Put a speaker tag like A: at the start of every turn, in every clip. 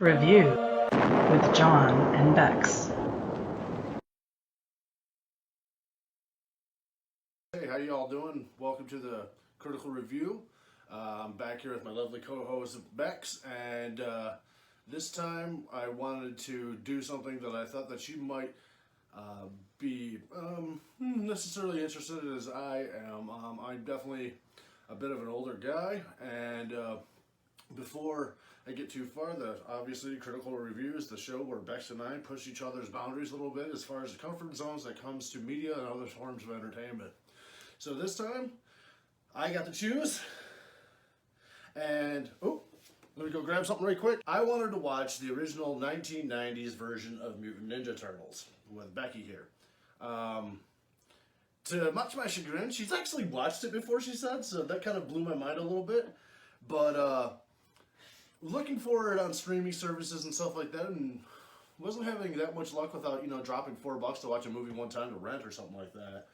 A: Review with John and Bex.
B: Hey, how you all doing? Welcome to the Critical Review. I'm back here with my lovely co-host Bex, and this time I wanted to do something that I thought that she might be necessarily interested in as I am. I'm definitely a bit of an older guy, and before I get too far, obviously Critical Review is the show where Bex and I push each other's boundaries a little bit as far as the comfort zones that comes to media and other forms of entertainment. So this time, I got to choose, and let me go grab something right quick. I wanted to watch the original 1990s version of Mutant Ninja Turtles with Becky here. To much my chagrin, she's actually watched it before, she said, so that kind of blew my mind a little bit. But looking for it on streaming services and stuff like that, and wasn't having that much luck without, dropping $4 to watch a movie one time to rent or something like that.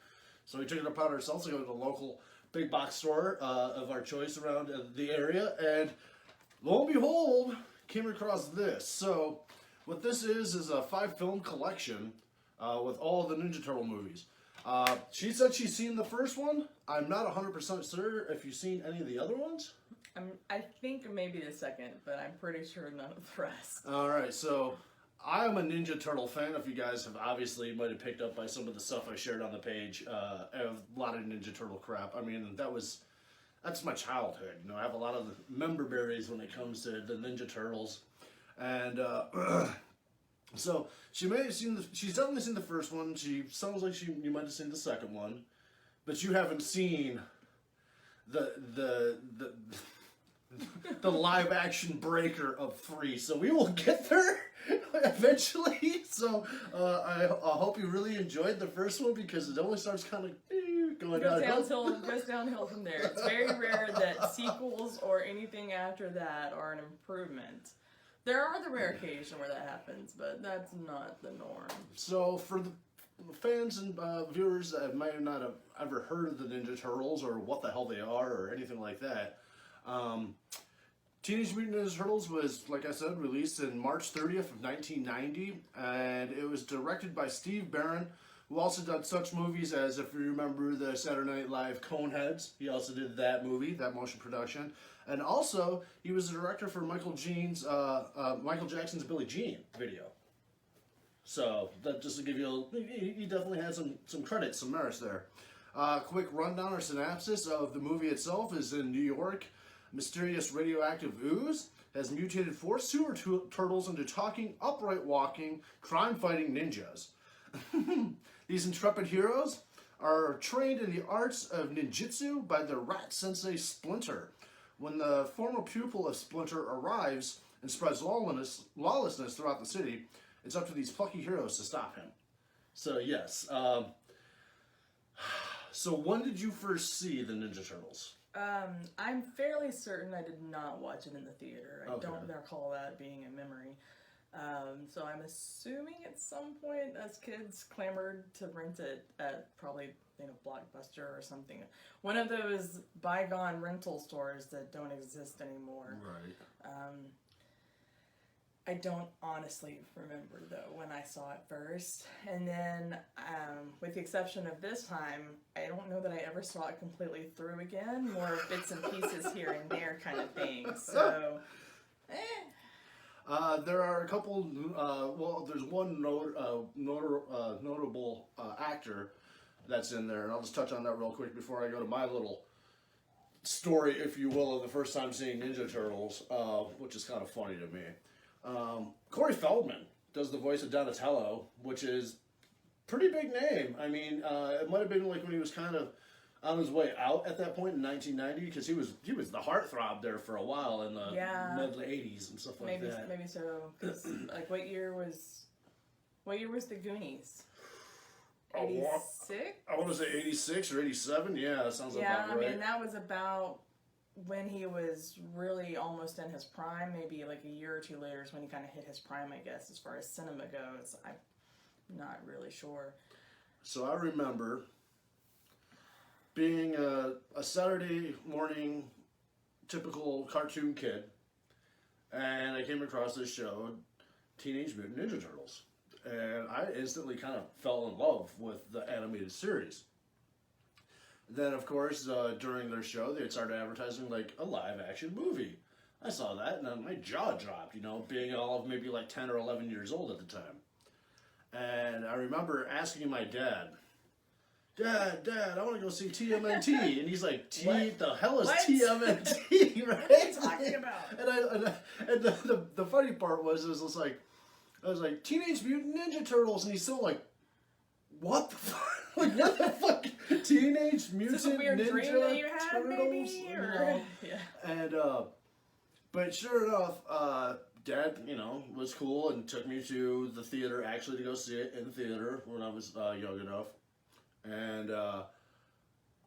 B: So we took it upon ourselves to go to the local big box store of our choice around the area, and lo and behold, came across this. So what this is a 5-film collection with all the Ninja Turtle movies. She said she's seen the first one. I'm not 100% sure if you've seen any of the other ones.
C: I think maybe the second, but I'm pretty sure none of the rest.
B: Alright, so I am a Ninja Turtle fan. If you guys have obviously might have picked up by some of the stuff I shared on the page, I have a lot of Ninja Turtle crap. I mean, that's my childhood. I have a lot of member berries when it comes to the Ninja Turtles. And so she's definitely seen the first one. She sounds like you might have seen the second one, but you haven't seen the live action breaker of 3. So we will get there eventually. So I hope you really enjoyed the first one, because it only starts kind of going downhill.
C: Goes downhill from there. It's very rare that sequels or anything after that are an improvement. There are the rare occasion where that happens, but that's not the norm.
B: So for the fans and viewers that might not have ever heard of the Ninja Turtles or what the hell they are or anything like that, Teenage Mutant Ninja Turtles was, like I said, released in March 30th of 1990, and it was directed by Steve Barron, who also did such movies as, if you remember, the Saturday Night Live Coneheads. He also did that movie, that motion production. And also, he was the director for Michael Jackson's Billie Jean video. So, that just to give you he definitely had some credits, some merits there. Quick rundown or synopsis of the movie itself is: in New York, mysterious radioactive ooze has mutated 4 sewer turtles into talking, upright walking, crime-fighting ninjas. These intrepid heroes are trained in the arts of ninjutsu by their rat sensei Splinter. When the former pupil of Splinter arrives and spreads lawlessness throughout the city, it's up to these plucky heroes to stop him. So yes. So when did you first see the Ninja Turtles?
C: I'm fairly certain I did not watch it in the theater. I
B: Okay.
C: don't recall that being a memory. So I'm assuming at some point us kids clamored to rent it at probably Blockbuster or something. One of those bygone rental stores that don't exist anymore.
B: Right.
C: I don't honestly remember though when I saw it first. And then, with the exception of this time, I don't know that I ever saw it completely through again. More bits and pieces here and there kind of thing. So,
B: There are a couple. There's one notable actor that's in there, and I'll just touch on that real quick before I go to my little story, if you will, of the first time seeing Ninja Turtles, which is kind of funny to me. Corey Feldman does the voice of Donatello, which is pretty big name. I mean, it might have been like when he was kind of on his way out at that point in 1990, because he was the heartthrob there for a while in the mid 80s and stuff like that.
C: Maybe so. 'Cause, like, what year was the Goonies? 86?
B: I want to say 86 or 87. Yeah, that sounds about right.
C: Yeah, I mean, that was about when he was really almost in his prime. Maybe like a year or two later is when he kind of hit his prime, I guess, as far as cinema goes. I'm not really sure.
B: So I remember being a Saturday morning typical cartoon kid and I came across this show, Teenage Mutant Ninja Turtles, and I instantly kind of fell in love with the animated series. Then, of course, during their show, they started advertising like a live-action movie. I saw that, and then my jaw dropped, being all of maybe like 10 or 11 years old at the time. And I remember asking my dad, Dad, I want to go see TMNT. And he's like, the hell is TMNT, right?
C: What are you talking about?
B: And the funny part was like, I was like, Teenage Mutant Ninja Turtles, and he's still like, what the fuck? Like, what the fuck? Teenage Mutant
C: Is this a weird
B: Ninja
C: dream that you had,
B: Turtles?
C: maybe? Or... Yeah.
B: And, but sure enough, Dad, was cool and took me to the theater, actually, to go see it in the theater when I was young enough. And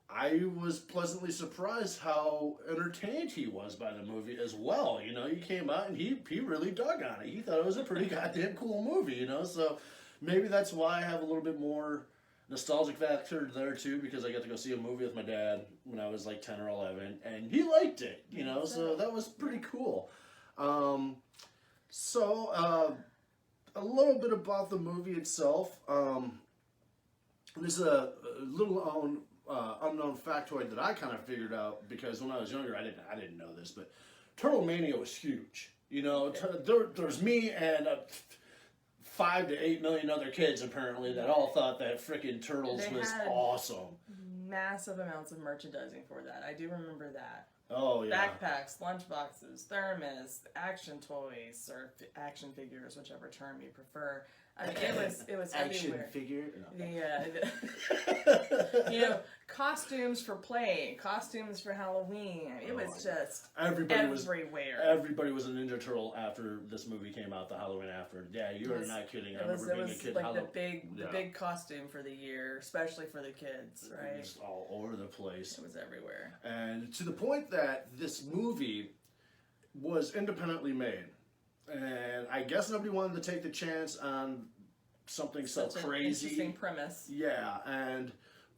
B: I was pleasantly surprised how entertained he was by the movie as well. He came out and he really dug on it. He thought it was a pretty goddamn cool movie, So maybe that's why I have a little bit more nostalgic factor there too, because I got to go see a movie with my dad when I was like 10 or 11, and he liked it, so that was pretty cool. So a little bit about the movie itself. This is a little unknown factoid that I kind of figured out because when I was younger, I didn't know this, but Turtle Mania was huge. There's me and 5 to 8 million other kids apparently that all thought that freaking Turtles was awesome.
C: Massive amounts of merchandising for that. I do remember that.
B: Oh yeah.
C: Backpacks, lunchboxes, thermos, action toys, or action figures, whichever term you prefer. I mean, it was
B: action
C: everywhere.
B: figure.
C: No. Costumes for play, costumes for Halloween. It was just everywhere.
B: Everybody was a Ninja Turtle after this movie came out. The Halloween after. Yeah, you are not kidding. I remember being a kid.
C: Like the big costume for the year, especially for the kids, right?
B: It was all over the place.
C: It was everywhere.
B: And to the point that this movie was independently made. And I guess nobody wanted to take the chance on something so crazy.
C: Interesting premise.
B: Yeah,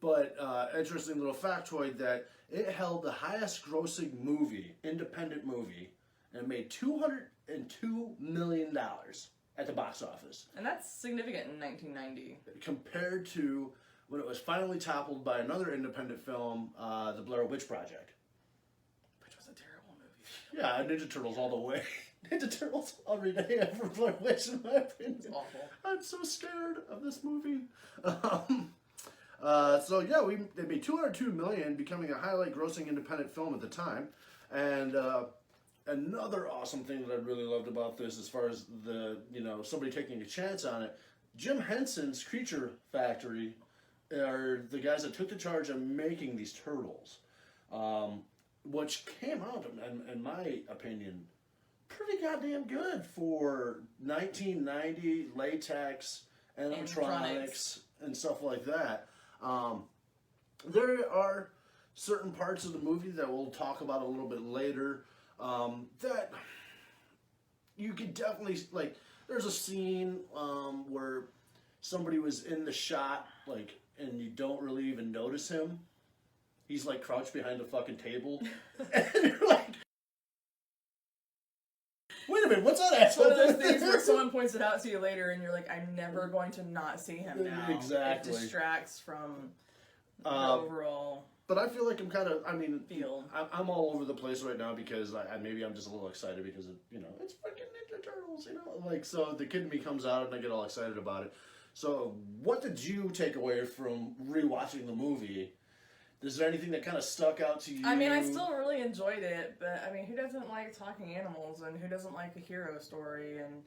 B: but interesting little factoid that it held the highest grossing independent movie, and made $202 million at the box office.
C: And that's significant in 1990.
B: Compared to when it was finally toppled by another independent film, The Blair Witch Project.
C: Which was a terrible movie.
B: Yeah, Ninja Turtles all the way. Ninja Turtles every day after Blair Witch, in my opinion.
C: It's awful.
B: I'm so scared of this movie. So yeah, they made $202 million, becoming a highlight grossing independent film at the time. And another awesome thing that I really loved about this, as far as somebody taking a chance on it, Jim Henson's Creature Factory are the guys that took the charge of making these turtles, which came out, in my opinion, pretty goddamn good for 1990 latex animatronics and stuff like that. There are certain parts of the movie that we'll talk about a little bit later that you could definitely, like, there's a scene where somebody was in the shot, like, and you don't really even notice him. He's like crouched behind a fucking table. And you're like, wait a minute, what's that asshole?
C: One of those things where someone points it out to you later and you're like, I'm never going to not see him now.
B: Exactly.
C: It distracts from the overall
B: But I feel like I'm kind of,
C: feel.
B: I'm all over the place right now because maybe I'm just a little excited because, it's fucking Ninja Turtles, Like, so the kid in me comes out and I get all excited about it. So what did you take away from rewatching the movie? Is there anything that kind of stuck out to you?
C: I still really enjoyed it, but, who doesn't like talking animals, and who doesn't like a hero story, and,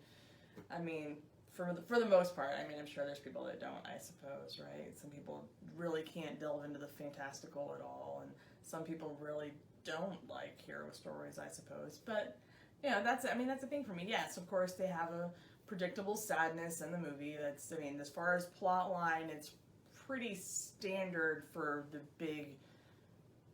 C: for the most part, I'm sure there's people that don't, I suppose, right? Some people really can't delve into the fantastical at all, and some people really don't like hero stories, I suppose, but, that's the thing for me. Yes, of course, they have a predictable sadness in the movie. That's, as far as plot line, it's pretty standard for the big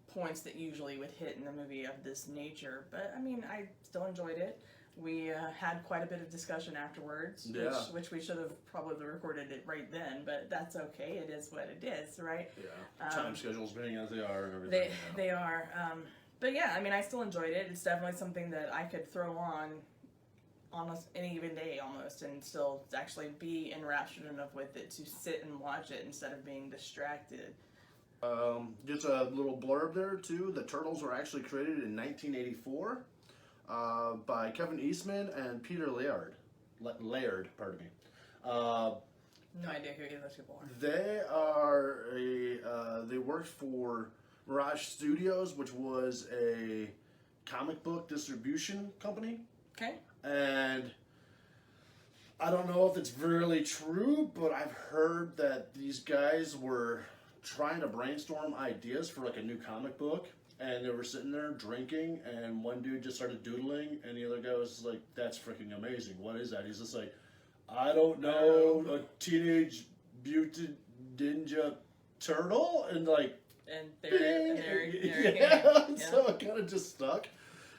C: points that usually would hit in a movie of this nature. But, I still enjoyed it. We had quite a bit of discussion afterwards, which we should have probably recorded it right then, but that's okay. It is what it is, right?
B: Yeah. Time schedules being as they are and everything.
C: They are. But yeah, I still enjoyed it. It's definitely something that I could throw on, on any given day almost, and still actually be enraptured enough with it to sit and watch it instead of being distracted.
B: Just a little blurb there too. The Turtles were actually created in 1984 by Kevin Eastman and Peter Laird. Pardon me.
C: No idea who either those people are.
B: They are they worked for Mirage Studios, which was a comic book distribution company.
C: Okay.
B: And I don't know if it's really true, but I've heard that these guys were trying to brainstorm ideas for like a new comic book, and they were sitting there drinking, and one dude just started doodling, and the other guy was like, "That's freaking amazing. What is that?" He's just like, "I don't know, a teenage mutant ninja turtle," and like,
C: And there
B: yeah. So it kind of just stuck.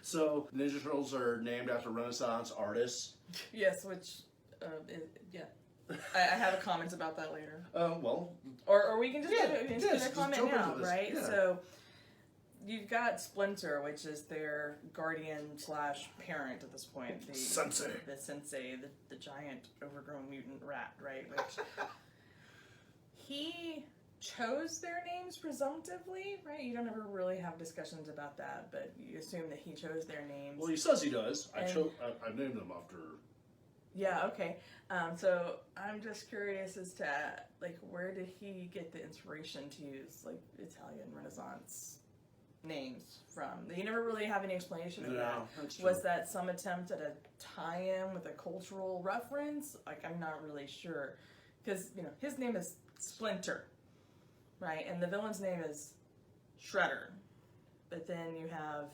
B: So Ninja Turtles are named after Renaissance artists.
C: Yes, which, yeah. I have a comment about that later.
B: Well.
C: Or we can just
B: Yeah,
C: do
B: yes,
C: a comment
B: jump
C: now,
B: into this.
C: right?
B: Yeah.
C: So you've got Splinter, which is their guardian / parent at this point. The
B: Sensei.
C: The sensei, the giant overgrown mutant rat, right? Which he chose their names presumptively, right? You don't ever really have discussions about that, but you assume that he chose their names.
B: Well, he says he does. I
C: And-
B: named them after.
C: Yeah, okay. So I'm just curious as to, like, where did he get the inspiration to use, like, Italian Renaissance names from? You never really have any explanation of that.
B: That's true.
C: Was that some attempt at a tie-in with a cultural reference? Like, I'm not really sure. Because, his name is Splinter, right? And the villain's name is Shredder. But then you have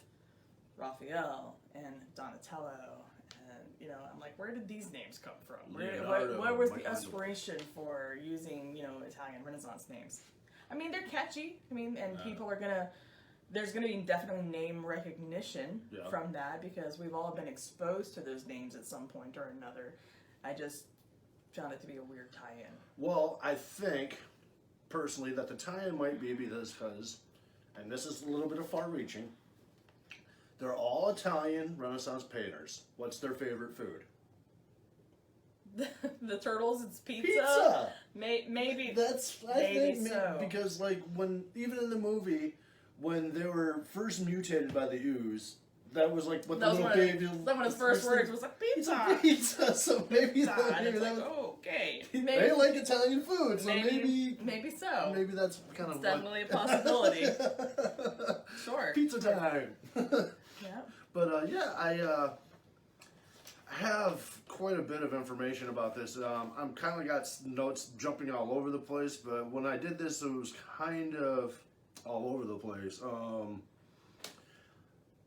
C: Raphael and Donatello. And, I'm like, where did these names come from?
B: Leonardo,
C: What was the
B: Michelangelo.
C: inspiration for using, Italian Renaissance names? I mean, they're catchy. And people are gonna... There's going to be definitely name recognition from that because we've all been exposed to those names at some point or another. I just found it to be a weird tie-in.
B: Well, I think, personally, that the tie-in might be because, and this is a little bit of far-reaching, they're all Italian Renaissance painters. What's their favorite food?
C: The Turtles, it's pizza?
B: Pizza!
C: Maybe.
B: That's, I
C: maybe
B: think,
C: so.
B: because, like, even in the movie, when they were first mutated by the ooze, that was like what the little baby.
C: One of his first words was like pizza.
B: Pizza. So maybe
C: Pizza.
B: that,
C: And
B: maybe
C: it's
B: that
C: like,
B: was,
C: okay.
B: they like Italian food, so
C: maybe so.
B: maybe that's kind
C: It's
B: of
C: definitely a possibility. Sure.
B: Pizza time.
C: Yeah.
B: But I have quite a bit of information about this. I'm kind of got notes jumping all over the place, but when I did this, it was kind of all over the place.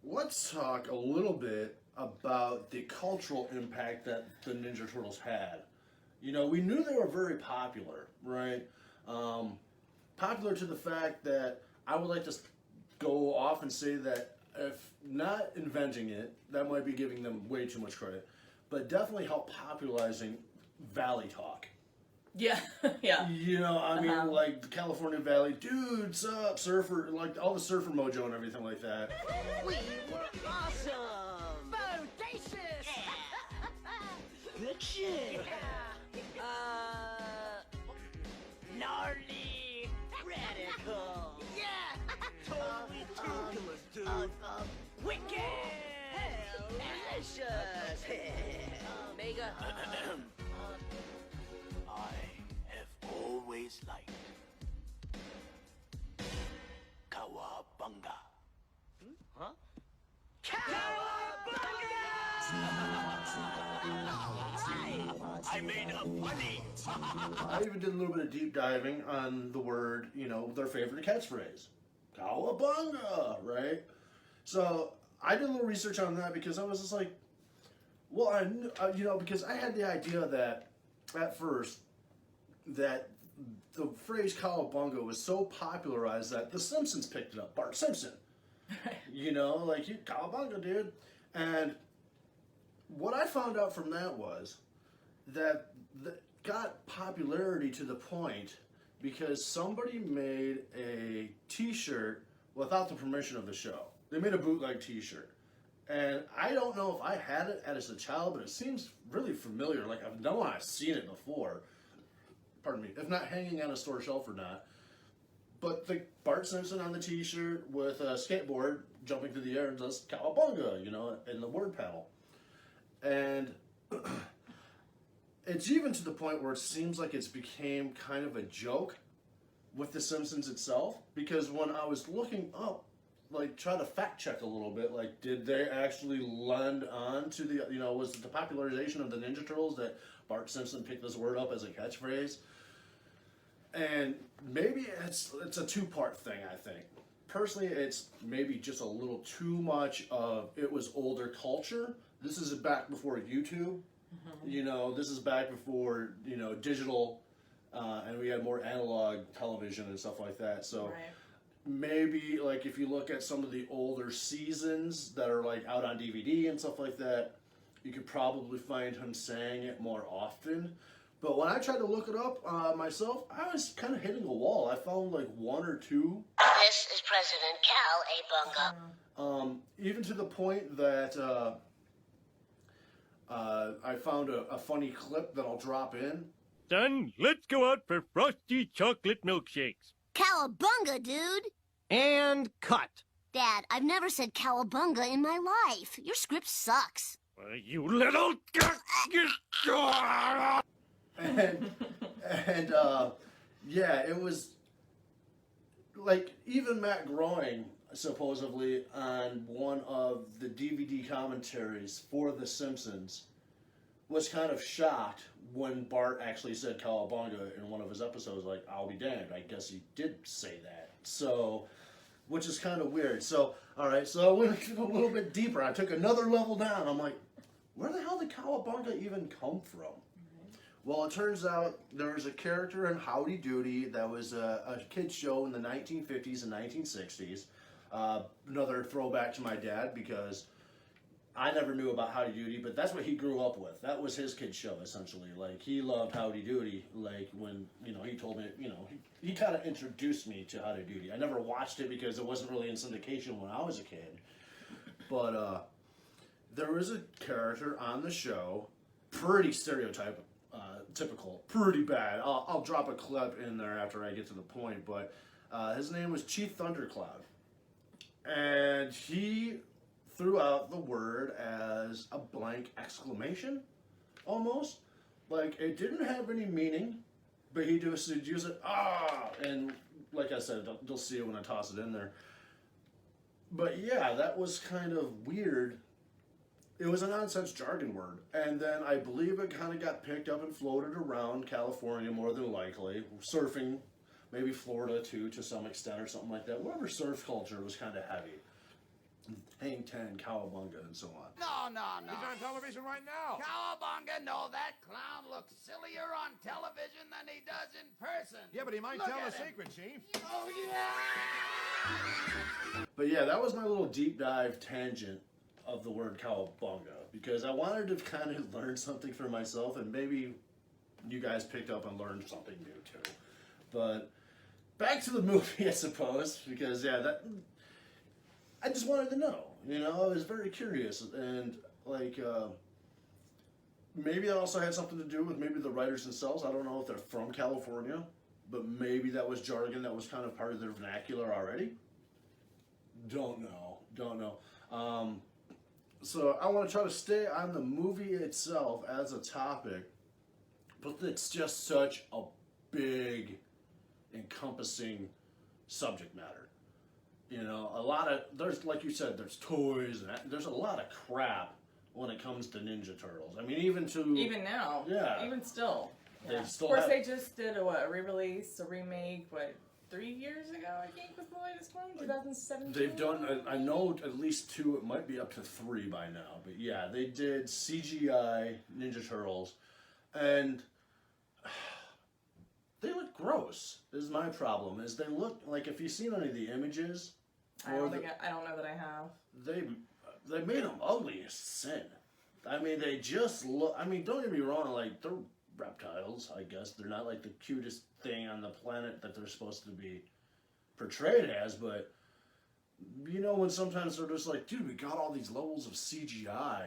B: Let's talk a little bit about the cultural impact that the Ninja Turtles had. We knew they were very popular, right? Popular to the fact that I would like to go off and say that if not inventing it, that might be giving them way too much credit, but definitely helped popularizing Valley talk.
C: Yeah. Yeah.
B: Like the California Valley, dude, sup, surfer, like all the surfer mojo and everything like that.
D: We were awesome! Bodacious! Good shit! Gnarly! Radical! Yeah! Totally ridiculous, dude! Wicked! Delicious! Mega!
E: I have always liked Kawabunga.
D: Huh?
E: I made a funny.
B: I even did a little bit of deep diving on the word, their favorite catchphrase, Cowabunga, right? So I did a little research on that because I was just like, well, I knew, because I had the idea that at first that the phrase Cowabunga was so popularized that The Simpsons picked it up. Bart Simpson, Cowabunga, dude. And what I found out from that was that got popularity to the point because somebody made a T-shirt without the permission of the show. They made a bootleg T-shirt, And I don't know if I had it as a child, but it seems really familiar. Like I know I've seen it before. Pardon me, if not hanging on a store shelf or not. But the Bart Simpson on the T-shirt with a skateboard jumping through the air and does cowabunga, you know, in the word panel. And it's even to the point where it seems like it's became kind of a joke with The Simpsons itself. Because when I was looking up, like, try to fact check a little bit, like, did they actually lend on to the, you know, was it the popularization of the Ninja Turtles that Bart Simpson picked this word up as a catchphrase? And maybe it's a two-part thing, I think. Personally, it's maybe just a little too much of it was older culture. This is back before YouTube. You know, this is back before, you know, digital, and we had more analog television and stuff like that. So
C: Right.
B: maybe, like, if you look at some of the older seasons that are, like, out on DVD and stuff like that, you could probably find him saying it more often. But when I tried to look it up myself, I was kind of hitting a wall. I found like one or two.
F: This is President Cal A. Bunga.
B: Even to the point that I found a funny clip that I'll drop in.
G: Son, let's go out for frosty chocolate milkshakes.
F: Cowabunga, dude!
H: And cut.
F: Dad, I've never said cowabunga in my life. Your script sucks.
G: You little...
B: And yeah, it was like even Matt Groening supposedly on one of the DVD commentaries for The Simpsons was kind of shocked when Bart actually said cowabunga in one of his episodes. Like, I'll be damned, I guess he did say that. So, which is kind of weird. So, all right, so I went a little bit deeper. I took another level down. I'm like, where the hell did cowabunga even come from? Well, it turns out there was a character in Howdy Doody that was a kid's show in the 1950s and 1960s. Another throwback to my dad because I never knew about Howdy Doody, but that's what he grew up with. That was his kid's show, essentially. Like, he loved Howdy Doody. Like, when, you know, he told me, you know, he kind of introduced me to Howdy Doody. I never watched it because it wasn't really in syndication when I was a kid. But there was a character on the show, pretty stereotypical. Typical, pretty bad. I'll drop a clip in there after I get to the point, but his name was Chief Thundercloud, and he threw out the word as a blank exclamation, almost. Like, it didn't have any meaning, but he just would use it, and like I said, you'll see it when I toss it in there. But yeah, that was kind of weird. It was a nonsense jargon word, and then I believe it kind of got picked up and floated around California more than likely, surfing, maybe Florida too, to some extent or something like that. Wherever surf culture was kind of heavy. Hang 10, cowabunga, and so on.
E: No. He's on television right now. Cowabunga, no, that clown looks sillier on television than he does in person.
I: Yeah, but he might
E: Look
I: tell a
E: at him.
I: secret, Chief.
E: Oh, yeah!
B: But yeah, that was my little deep dive tangent of the word cowabunga, because I wanted to kind of learn something for myself, and maybe you guys picked up and learned something new too. But back to the movie, I suppose, because yeah, that I just wanted to know. You know, I was very curious, and like maybe that also had something to do with maybe the writers themselves. I don't know if they're from California, but maybe that was jargon that was kind of part of their vernacular already. Don't know. So I want to try to stay on the movie itself as a topic, but it's just such a big, encompassing subject matter. You know, there's, like you said, there's toys, and there's a lot of crap when it comes to Ninja Turtles. I mean, even
C: now.
B: Yeah.
C: Even still.
B: They
C: Yeah.
B: still
C: of course,
B: have-
C: they just did a re-release, a remake, 3 years ago, I think, was the latest one, 2017?
B: They've done, I know at least 2, it might be up to 3 by now, but yeah, they did CGI Ninja Turtles, and they look gross, is my problem, is they look, like, if you've seen any of the images,
C: I don't know that I have.
B: they made them ugly as sin. I mean, they just look, I mean, don't get me wrong, like, they're reptiles, I guess. They're not like the cutest thing on the planet that they're supposed to be portrayed as, but You know, when sometimes they're just like, dude, we got all these levels of CGI.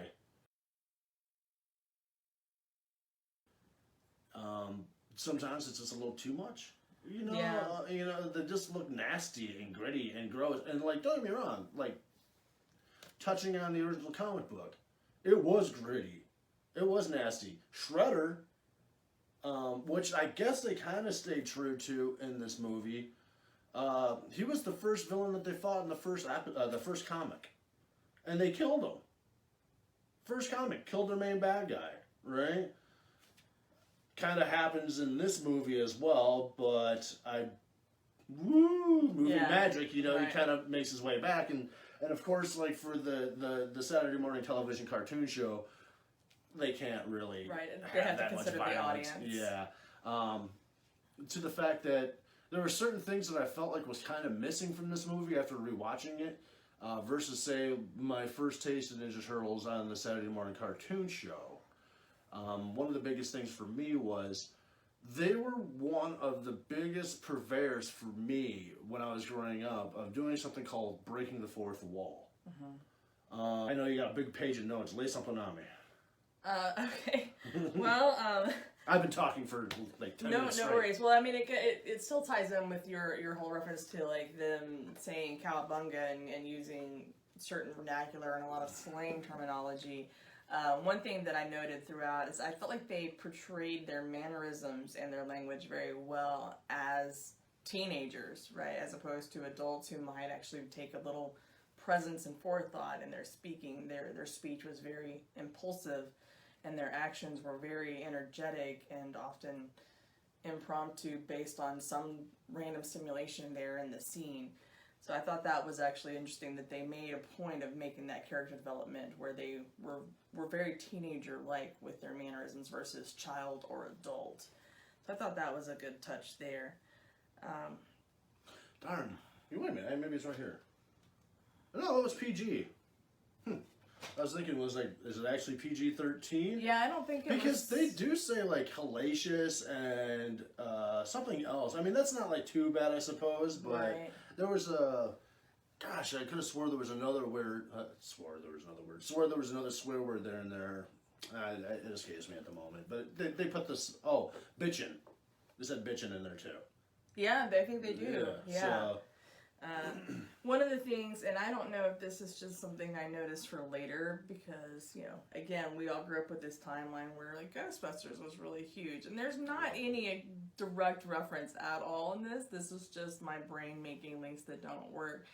B: Sometimes it's just a little too much. You know, they just look nasty and gritty and gross. And like, don't get me wrong, like, touching on the original comic book, it was gritty, it was nasty. Shredder, which I guess they kind of stayed true to in this movie. He was the first villain that they fought in the first comic, and they killed him. First comic, killed their main bad guy, right? Kind of happens in this movie as well, but movie magic, you know,
C: right.
B: He kind of makes his way back, and of course, like for the Saturday morning television cartoon show, they can't really
C: They have to
B: that much
C: consider the
B: violence.
C: audience.
B: Yeah, to the fact that there were certain things that I felt like was kind of missing from this movie after rewatching it, versus say my first taste of Ninja Turtles on the Saturday morning cartoon show. One of the biggest things for me was they were one of the biggest purveyors for me when I was growing up of doing something called breaking the fourth wall. I know you got a big page of notes. Lay something on me.
C: Okay. Well,
B: I've been talking for like 10 minutes
C: no
B: straight.
C: worries. Well, I mean, it still ties in with your whole reference to like them saying cowabunga and using certain vernacular and a lot of slang terminology. One thing that I noted throughout is I felt like they portrayed their mannerisms and their language very well as teenagers, right? As opposed to adults who might actually take a little presence and forethought in their speaking. Their speech was very impulsive, and their actions were very energetic and often impromptu based on some random simulation there in the scene. So I thought that was actually interesting that they made a point of making that character development where they were very teenager-like with their mannerisms versus child or adult. So I thought that was a good touch there.
B: Darn. Wait a minute. Maybe it's right here. No, it was PG. I was thinking, is it actually PG-13?
C: Yeah, I don't think it
B: because
C: was...
B: they do say like hellacious and something else. I mean, that's not like too bad, I suppose, but
C: Right.
B: there was a... Gosh, I could have swore there was another word. Swore there was another swear word there and there. It escapes me at the moment. But they put this... Oh, bitchin'. They said bitchin' in there too.
C: Yeah, I think they do. Yeah.
B: So,
C: One of the things, and I don't know if this is just something I noticed for later, because, you know, again, we all grew up with this timeline where, like, Ghostbusters was really huge. And there's not any direct reference at all in this. This is just my brain making links that don't work.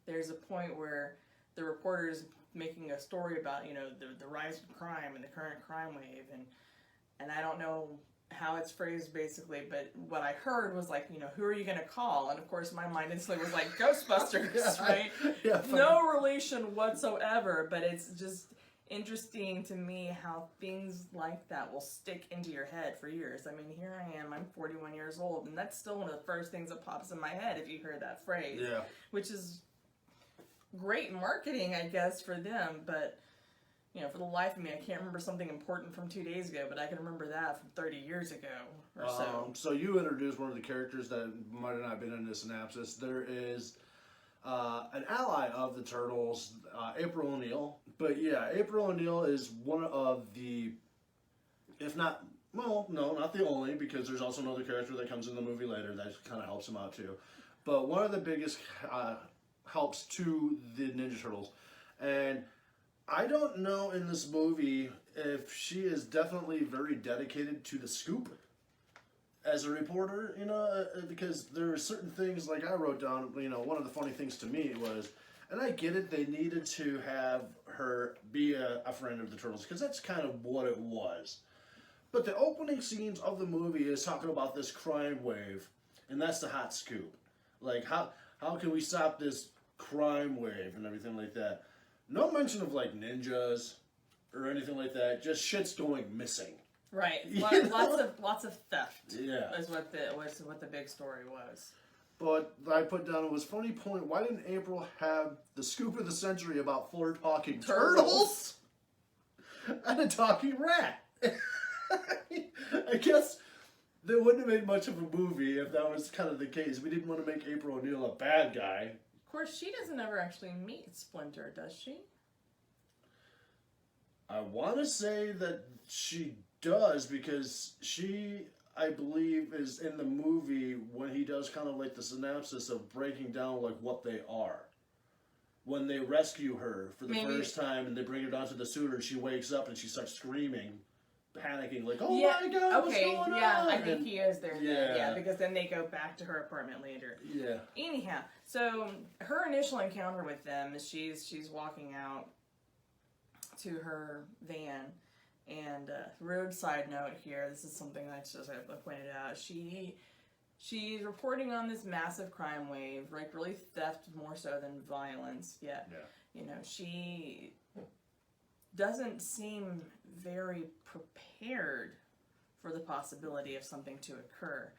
C: There's a point where the reporter's making a story about, you know, the rise of crime and the current crime wave, and I don't know how it's phrased basically, but what I heard was like, you know, who are you going to call? And of course my mind instantly was like, Ghostbusters, right?
B: Yeah,
C: no relation whatsoever, but it's just interesting to me how things like that will stick into your head for years. I mean, here I am, I'm 41 years old, and that's still one of the first things that pops in my head if you hear that phrase.
B: Yeah.
C: Which is great marketing, I guess, for them, but you know, for the life of me, I can't remember something important from 2 days ago, but I can remember that from 30 years ago or so.
B: So you introduced one of the characters that might have not been in the synopsis. There is an ally of the Turtles, April O'Neil. But yeah, April O'Neil is one of the, if not, well, no, not the only, because there's also another character that comes in the movie later that kind of helps him out too. But one of the biggest helps to the Ninja Turtles. And I don't know in this movie if she is definitely very dedicated to the scoop as a reporter, you know, because there are certain things, like I wrote down, you know, one of the funny things to me was, and I get it, they needed to have her be a friend of the Turtles, because that's kind of what it was. But the opening scenes of the movie is talking about this crime wave, and that's the hot scoop. Like, how can we stop this crime wave and everything like that? No mention of like ninjas or anything like that. Just shit's going missing.
C: Right.
B: You
C: Lots of theft.
B: Yeah.
C: Is what the big story was.
B: But I put down, it was funny point, why didn't April have the scoop of the century about 4 talking turtles and a talking rat? I guess they wouldn't have made much of a movie if that was kind of the case. We didn't want to make April O'Neil a bad guy.
C: course, she doesn't ever actually meet Splinter, does she?
B: I want to say that she does because she, I believe, is in the movie when he does kind of like the synopsis of breaking down like what they are. When they rescue her for the first time and they bring her down to the sewer and she wakes up and she starts screaming, panicking, like, oh my God, what's going on?
C: I think he is there. Yeah, because then they go back to her apartment later.
B: Yeah.
C: Anyhow, so her initial encounter with them is she's walking out to her van, and rude side note here, this is something that I pointed out, she's reporting on this massive crime wave, like really theft more so than violence, yet, you know, she doesn't seem very prepared for the possibility of something to occur.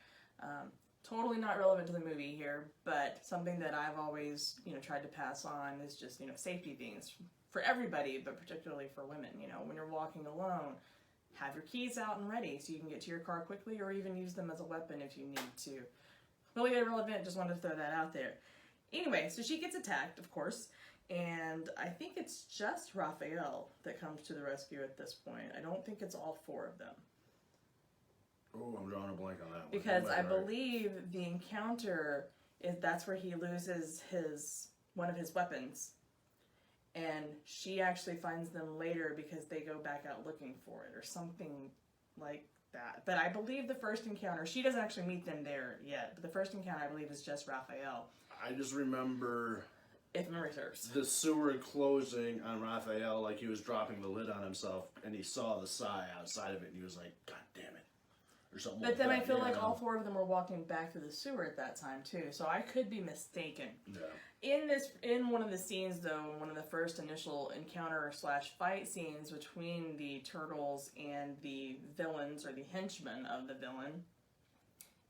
C: Totally not relevant to the movie here, but something that I've always, you know, tried to pass on is just, you know, safety things for everybody, but particularly for women. You know, when you're walking alone, have your keys out and ready so you can get to your car quickly, or even use them as a weapon if you need to. Really irrelevant, just wanted to throw that out there. Anyway, so she gets attacked, of course, and I think it's just Raphael that comes to the rescue at this point. I don't think it's all four of them.
B: Oh, I'm drawing a blank on that one.
C: Because I believe the encounter that's where he loses one of his weapons. And she actually finds them later because they go back out looking for it or something like that. But I believe the first encounter, she doesn't actually meet them there yet, but the first encounter I believe is just Raphael.
B: I just remember,
C: if memory serves,
B: the sewer closing on Raphael, like he was dropping the lid on himself, and he saw the sigh outside of it, and he was like, God damn it. Or something
C: but
B: like
C: then
B: that.
C: I feel like all four of them were walking back through the sewer at that time too, so I could be mistaken.
B: Yeah.
C: In one of the scenes though, one of the first initial encounter / fight scenes between the turtles and the villains or the henchmen of the villain,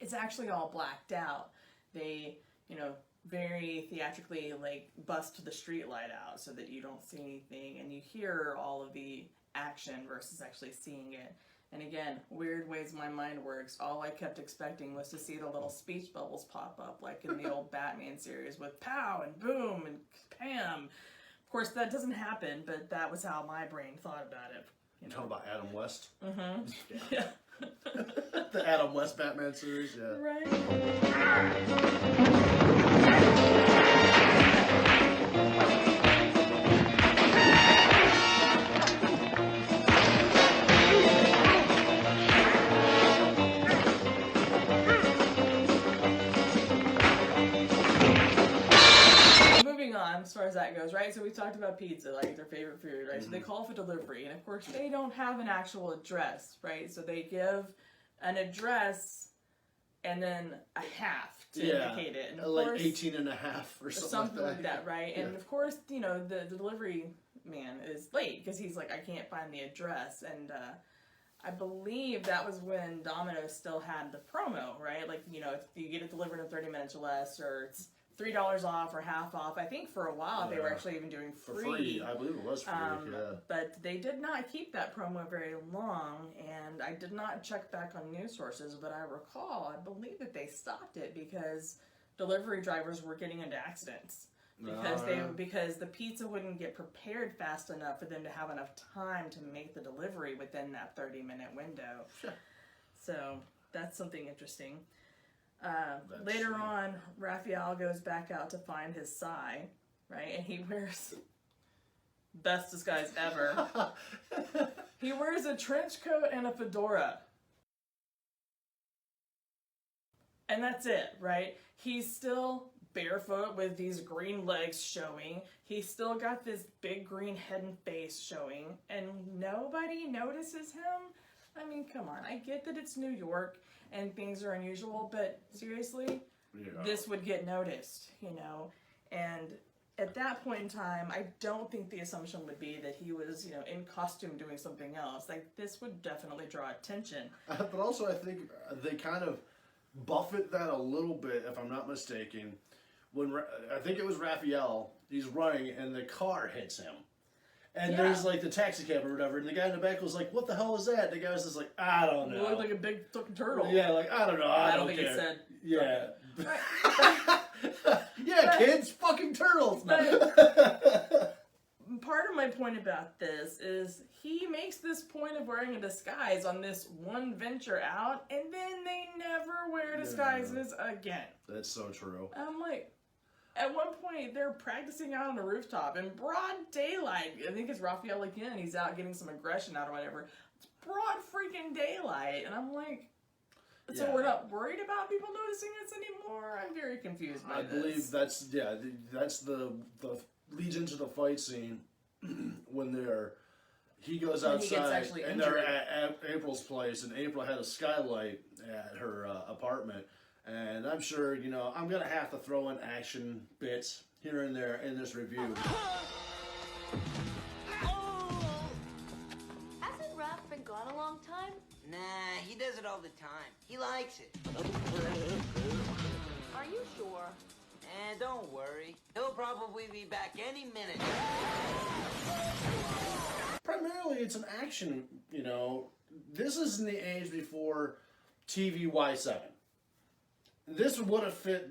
C: it's actually all blacked out. They, you know, very theatrically like bust the street light out so that you don't see anything and you hear all of the action versus actually seeing it. And again, weird ways my mind works. All I kept expecting was to see the little speech bubbles pop up, like in the old Batman series with pow and boom and pam. Of course, that doesn't happen, but that was how my brain thought about it.
B: You talking about Adam West?
C: Mm-hmm. Yeah.
B: The Adam West Batman series, yeah.
C: Right. As far as that goes, right? So we talked about pizza, like their favorite food, right? So they call for delivery, and of course they don't have an actual address, right? So they give an address and then a half to indicate it. And
B: like 18 and a half or something
C: like that, right? Yeah. And of course, you know, the delivery man is late because he's like, I can't find the address. And I believe that was when Domino's still had the promo, right? Like, you know, if you get it delivered in 30 minutes or less, or it's $3 off or half off. I think for a while they were actually even doing free.
B: For free, I believe it was free,
C: But they did not keep that promo very long, and I did not check back on news sources, but I recall, I believe that they stopped it because delivery drivers were getting into accidents. Because the pizza wouldn't get prepared fast enough for them to have enough time to make the delivery within that 30-minute window.
B: Sure.
C: So that's something interesting. Later on, Raphael goes back out to find his Psy, right? And he wears best disguise ever. He wears a trench coat and a fedora. And that's it, right? He's still barefoot with these green legs showing. He's still got this big green head and face showing, and nobody notices him? I mean, come on. I get that it's New York and things are unusual, but seriously, this would get noticed, you know? And at that point in time, I don't think the assumption would be that he was, you know, in costume doing something else. Like, this would definitely draw attention.
B: But also, I think they kind of buffet that a little bit, if I'm not mistaken. When I think it was Raphael, he's running, and the car hits him. And there's like the taxi cab or whatever, and the guy in the back was like, "What the hell is that?" And the guy was just like, "I don't know."
C: It looked like a big fucking turtle.
B: Yeah, like I don't know. I don't
C: think
B: care.
C: he said.
B: Yeah. Yeah, kids, fucking turtles.
C: Part of my point about this is he makes this point of wearing a disguise on this one venture out, and then they never wear disguises again.
B: That's so true.
C: I'm like, at one point they're practicing out on a rooftop in broad daylight. I think it's Raphael again. He's out getting some aggression out or whatever. It's broad freaking daylight, and I'm like, so we're not worried about people noticing this anymore? I'm very confused by this.
B: I believe that's the leads into the fight scene when he goes outside and they're at April's place, and April had a skylight at her apartment, and I'm sure I'm gonna have to throw in action bits here and there in this review.
H: Hasn't Raph been gone a long time?
D: Nah, he does it all the time. He likes it.
H: Are you sure?
D: Don't worry. He'll probably be back any minute.
B: Primarily, it's an action, This is in the age before TVY7. This would have fit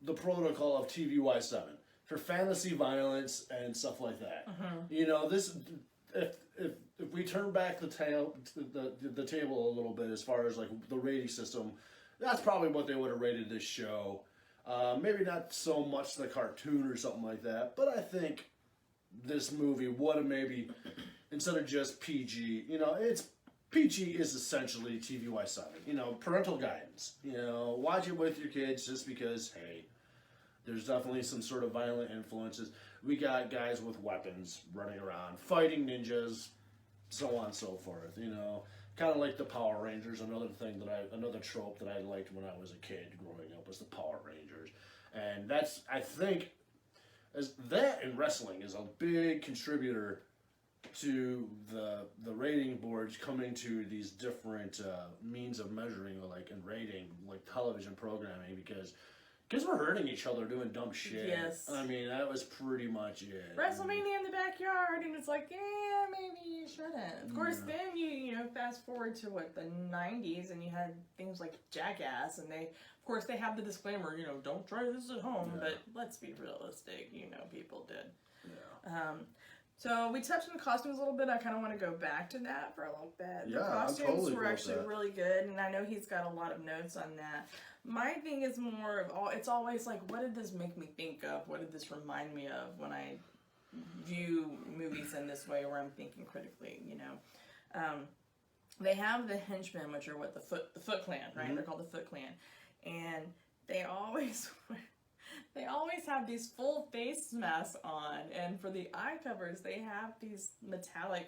B: the protocol of TVY7 for fantasy violence and stuff like that. This, if we turn back the table a little bit as far as like the rating system, that's probably what they would have rated this show. Maybe not so much the cartoon or something like that, but I think this movie would have maybe, instead of just PG, it's PG is essentially TVY7, parental guidance, watch it with your kids just because, hey, there's definitely some sort of violent influences. We got guys with weapons running around, fighting ninjas, so on and so forth, kind of like the Power Rangers. Another trope that I liked when I was a kid growing up was the Power Rangers. And that's, I think, that in wrestling is a big contributor to the rating boards coming to these different means of measuring and rating, like television programming, because we're hurting each other doing dumb shit.
C: Yes.
B: I mean, that was pretty much it.
C: WrestleMania in the backyard, and it's like, yeah, maybe you shouldn't. Of course, then you fast forward to the 90s, and you had things like Jackass, and they have the disclaimer, don't try this at home, but let's be realistic, people did. Yeah. So we touched on the costumes a little bit. I kind of want to go back to that for a little bit.
B: Yeah,
C: the costumes
B: totally
C: were actually really good, and I know he's got a lot of notes on that. My thing is more of it's always like, what did this make me think of? What did this remind me of when I view movies in this way, where I'm thinking critically? They have the henchmen, which are the Foot Clan, right? They're called the Foot Clan, and they always have these full face masks on, and for the eye covers, they have these metallic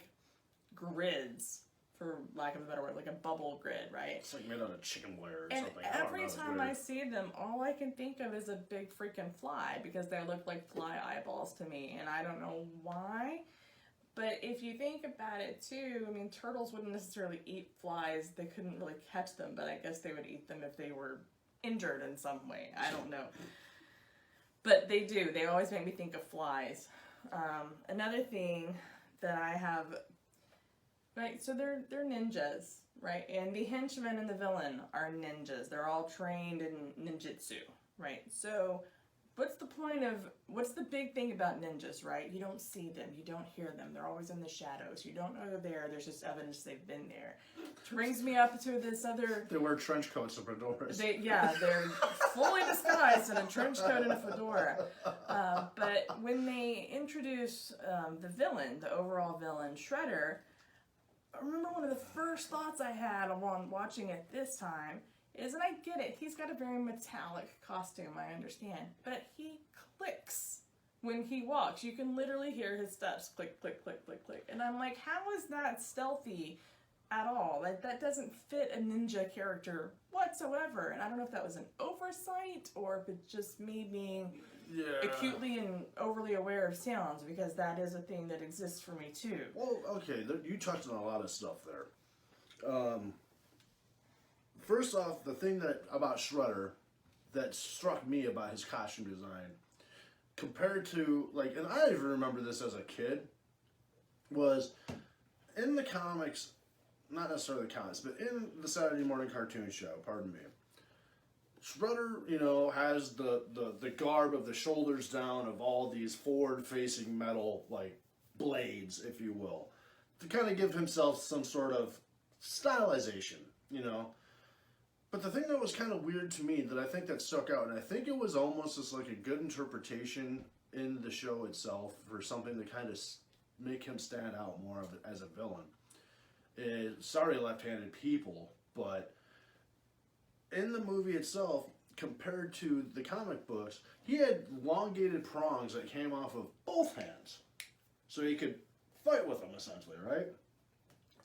C: grids, for lack of a better word, like a bubble grid, right?
B: It's like made out of chicken wire or
C: and
B: something.
C: Every time I see them, all I can think of is a big freaking fly, because they look like fly eyeballs to me, and I don't know why. But if you think about it too, I mean, turtles wouldn't necessarily eat flies. They couldn't really catch them, but I guess they would eat them if they were injured in some way. I don't know. But they do. They always make me think of flies. Another thing that I have, right, so they're ninjas, right? And the henchman and the villain are ninjas. They're all trained in ninjutsu, right? So what's the big thing about ninjas, right? You don't see them. You don't hear them. They're always in the shadows. You don't know they're there. There's just evidence they've been there. Which brings me up to this other...
B: They wear trench coats and fedoras.
C: They're fully disguised in a trench coat and a fedora. But when they introduce the villain, the overall villain, Shredder, I remember one of the first thoughts I had while watching it this time is, and I get it, he's got a very metallic costume, I understand, but he clicks when he walks. You can literally hear his steps click, click, click, click, click. And I'm like, how is that stealthy at all? That doesn't fit a ninja character whatsoever. And I don't know if that was an oversight or if it's just me being acutely and overly aware of sounds, because that is a thing that exists for me too.
B: Well, okay, you touched on a lot of stuff there. First off, the thing about Shredder that struck me about his costume design, compared to, and I even remember this as a kid, was in the comics, not necessarily the comics, but in the Saturday morning cartoon show, pardon me, Shredder, you know, has the garb of the shoulders down of all these forward-facing metal, like, blades, if you will, to kind of give himself some sort of stylization, you know. But the thing that was kind of weird to me that I think that stuck out, and I think it was almost just like a good interpretation in the show itself for something to kind of make him stand out more of as a villain, is, sorry left-handed people, but in the movie itself, compared to the comic books, he had elongated prongs that came off of both hands. So he could fight with them, essentially, right?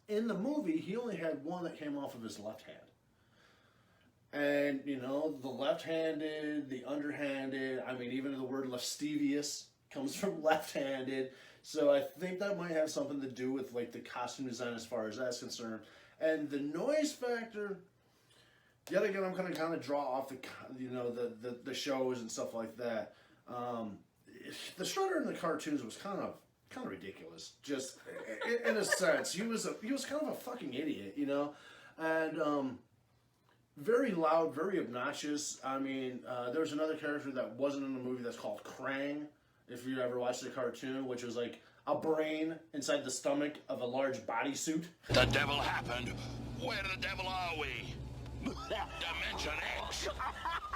B: In the movie, he only had one that came off of his left hand. And, you know, the left-handed, the underhanded, I mean, even the word lascivious comes from left-handed. So I think that might have something to do with, like, the costume design as far as that's concerned. And the noise factor, yet again, I'm going to kind of draw off the, you know, the shows and stuff like that. The Shredder in the cartoons was kind of ridiculous, just in a sense. He was kind of a fucking idiot, you know, and very loud, very obnoxious. I mean, there was another character that wasn't in the movie that's called Krang, if you ever watched the cartoon, which was like a brain inside the stomach of a large bodysuit.
E: The devil happened. Where the devil are we? Dimension X.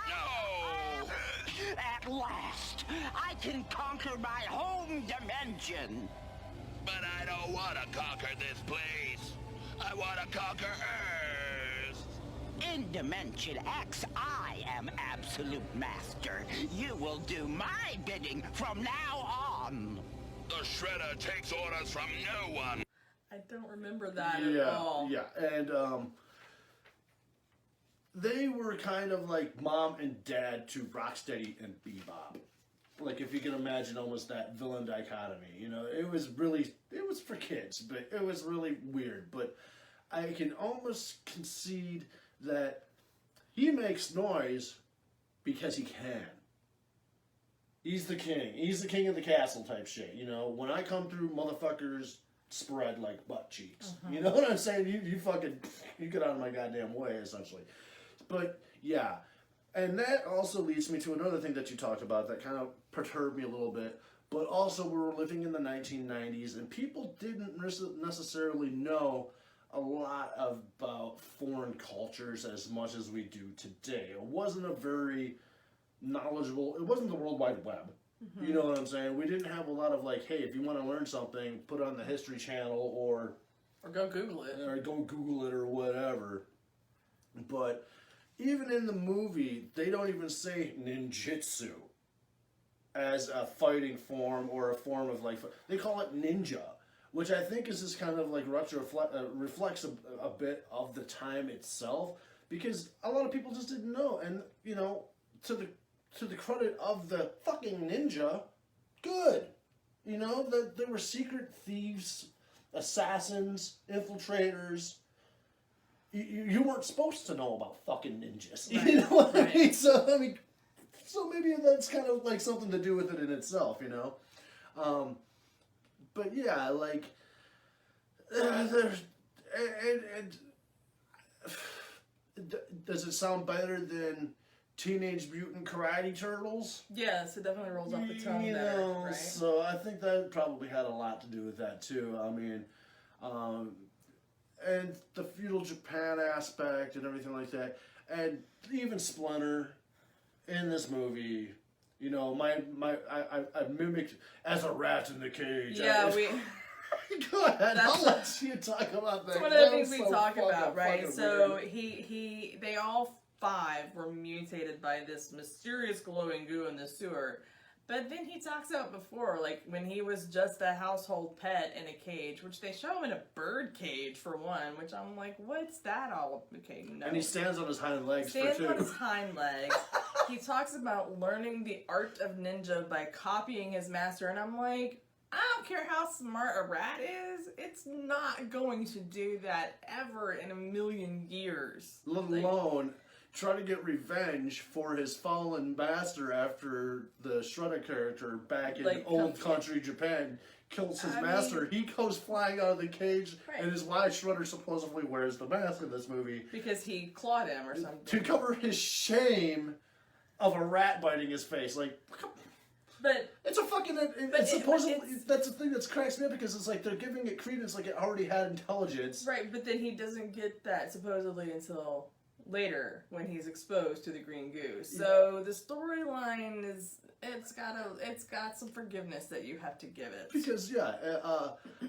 E: No!
D: At last, I can conquer my home dimension.
E: But I don't want to conquer this place. I want to conquer Earth.
D: In Dimension X, I am absolute master. You will do my bidding from now on.
E: The Shredder takes orders from no one.
C: I don't remember that at all.
B: Yeah, and they were kind of like mom and dad to Rocksteady and Bebop. Like, if you can imagine almost that villain dichotomy, you know, it was for kids, but it was really weird. But I can almost concede that he makes noise because he can. He's the king. He's the king of the castle type shit, you know. When I come through, motherfuckers spread like butt cheeks. You know what I'm saying? You get out of my goddamn way, essentially. But, yeah. And that also leads me to another thing that you talked about that kind of perturbed me a little bit. But also, we were living in the 1990s, and people didn't necessarily know a lot about foreign cultures as much as we do today. It wasn't a very knowledgeable, it wasn't the World Wide Web. You know what I'm saying? We didn't have a lot of like, hey, if you want to learn something, put it on the History Channel or
C: go Google it.
B: Or go Google it or whatever. But even in the movie, they don't even say ninjutsu as a fighting form or a form of like, they call it ninja, which I think is just kind of like reflects a bit of the time itself, because a lot of people just didn't know. And, you know, to the credit of the fucking ninja, good. You know, that there were secret thieves, assassins, infiltrators. You weren't supposed to know about fucking ninjas. Right. You know what I mean? So maybe that's kind of like something to do with it in itself, you know? But yeah, like, does it sound better than Teenage Mutant Karate Turtles?
C: Yes, it definitely rolls off the tongue
B: you
C: there,
B: know,
C: right?
B: So I think that probably had a lot to do with that too. I mean, and the feudal Japan aspect and everything like that, and even Splinter in this movie. You know, I mimicked as a rat in the cage.
C: Yeah,
B: Go ahead. I'll let you talk about that.
C: That's one of the things we talk about, right? So they all 5 were mutated by this mysterious glowing goo in the sewer. But then he talks about before, like when he was just a household pet in a cage, which they show him in a bird cage for one, which I'm like, what's that all? Okay, no.
B: And he stands on his hind legs for 2.
C: Stands on his hind legs. He talks about learning the art of ninja by copying his master, and I'm like, I don't care how smart a rat is, it's not going to do that ever in a million years.
B: Let alone try to get revenge for his fallen master after the Shredder character back in old country Japan kills his master. He goes flying out of the cage, and is why Shredder supposedly wears the mask in this movie.
C: Because he clawed him or something.
B: To cover his shame of a rat biting his face. Like,
C: but
B: it's a fucking... It's supposedly... That's the thing that cracks me up, because it's like they're giving it credence like it already had intelligence.
C: Right, but then he doesn't get that supposedly until later when he's exposed to the green goo. So the storyline is... It's got some forgiveness that you have to give it.
B: Because,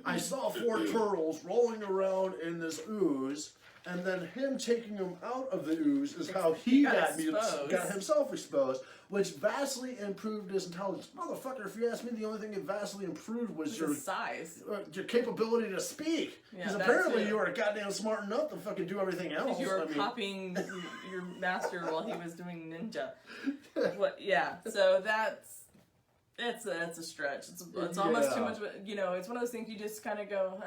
B: I saw 4 turtles rolling around in this ooze, and then him taking them out of the ooze is how he got himself exposed, which vastly improved his intelligence. Motherfucker, if you ask me, the only thing that vastly improved was your
C: size.
B: Your capability to speak. Because apparently you were goddamn smart enough to fucking do everything else.
C: You were copying your master while he was doing ninja. So that's a stretch. It's almost too much. It's one of those things you just kind of go,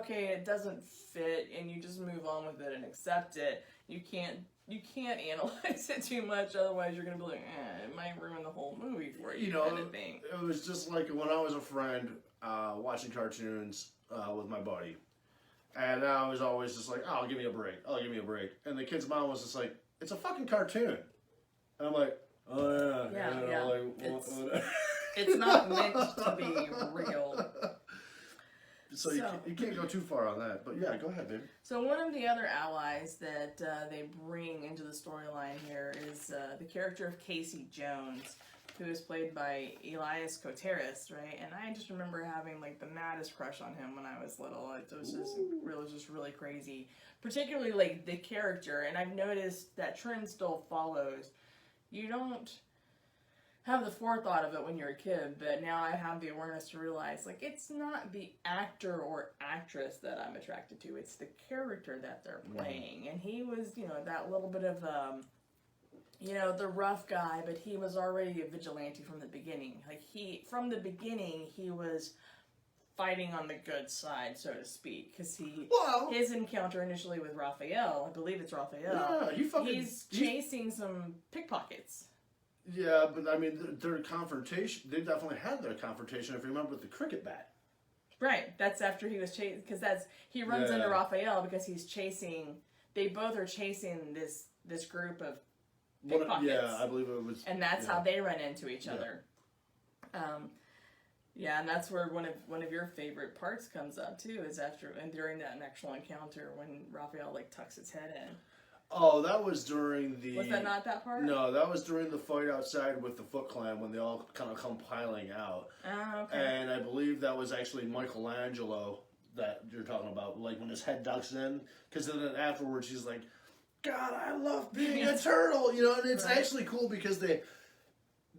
C: okay, it doesn't fit, and you just move on with it and accept it. You can't analyze it too much, otherwise you're gonna be like, it might ruin the whole movie for you. Kind of thing.
B: It was just like when I was a friend watching cartoons with my buddy, and I was always just like, oh, give me a break. Oh, give me a break. And the kid's mom was just like, it's a fucking cartoon. And I'm like, oh yeah. Like,
C: it's not meant to be real.
B: So you can't go too far on that. But yeah, go ahead, babe.
C: So one of the other allies that they bring into the storyline here is the character of Casey Jones, who is played by Elias Koteris, right? And I just remember having like the maddest crush on him when I was little. It was just really crazy. Particularly like the character, and I've noticed that trend still follows. You don't have the forethought of it when you're a kid, but now I have the awareness to realize, like, it's not the actor or actress that I'm attracted to, it's the character that they're playing. And he was, that little bit of, the rough guy, but he was already a vigilante from the beginning. Like, from the beginning, he was fighting on the good side, so to speak, because his encounter initially with Raphael, I believe it's Raphael, he's chasing some pickpockets.
B: Yeah, but I mean, their confrontation, they definitely had their confrontation, if you remember, with the cricket bat.
C: Right, that's after he was chasing, because he runs into Raphael because he's chasing, they both are chasing this group of pickpockets.
B: Yeah, I believe it was.
C: And that's how they run into each other. And that's where one of your favorite parts comes up, too, is during that actual encounter when Raphael, like, tucks his head in.
B: Oh, that was during the...
C: Was that not that part?
B: No, that was during the fight outside with the Foot Clan when they all kind of come piling out.
C: Oh, okay.
B: And I believe that was actually Michelangelo that you're talking about, like when his head ducks in. Because then afterwards he's like, God, I love being a turtle! And it's actually cool because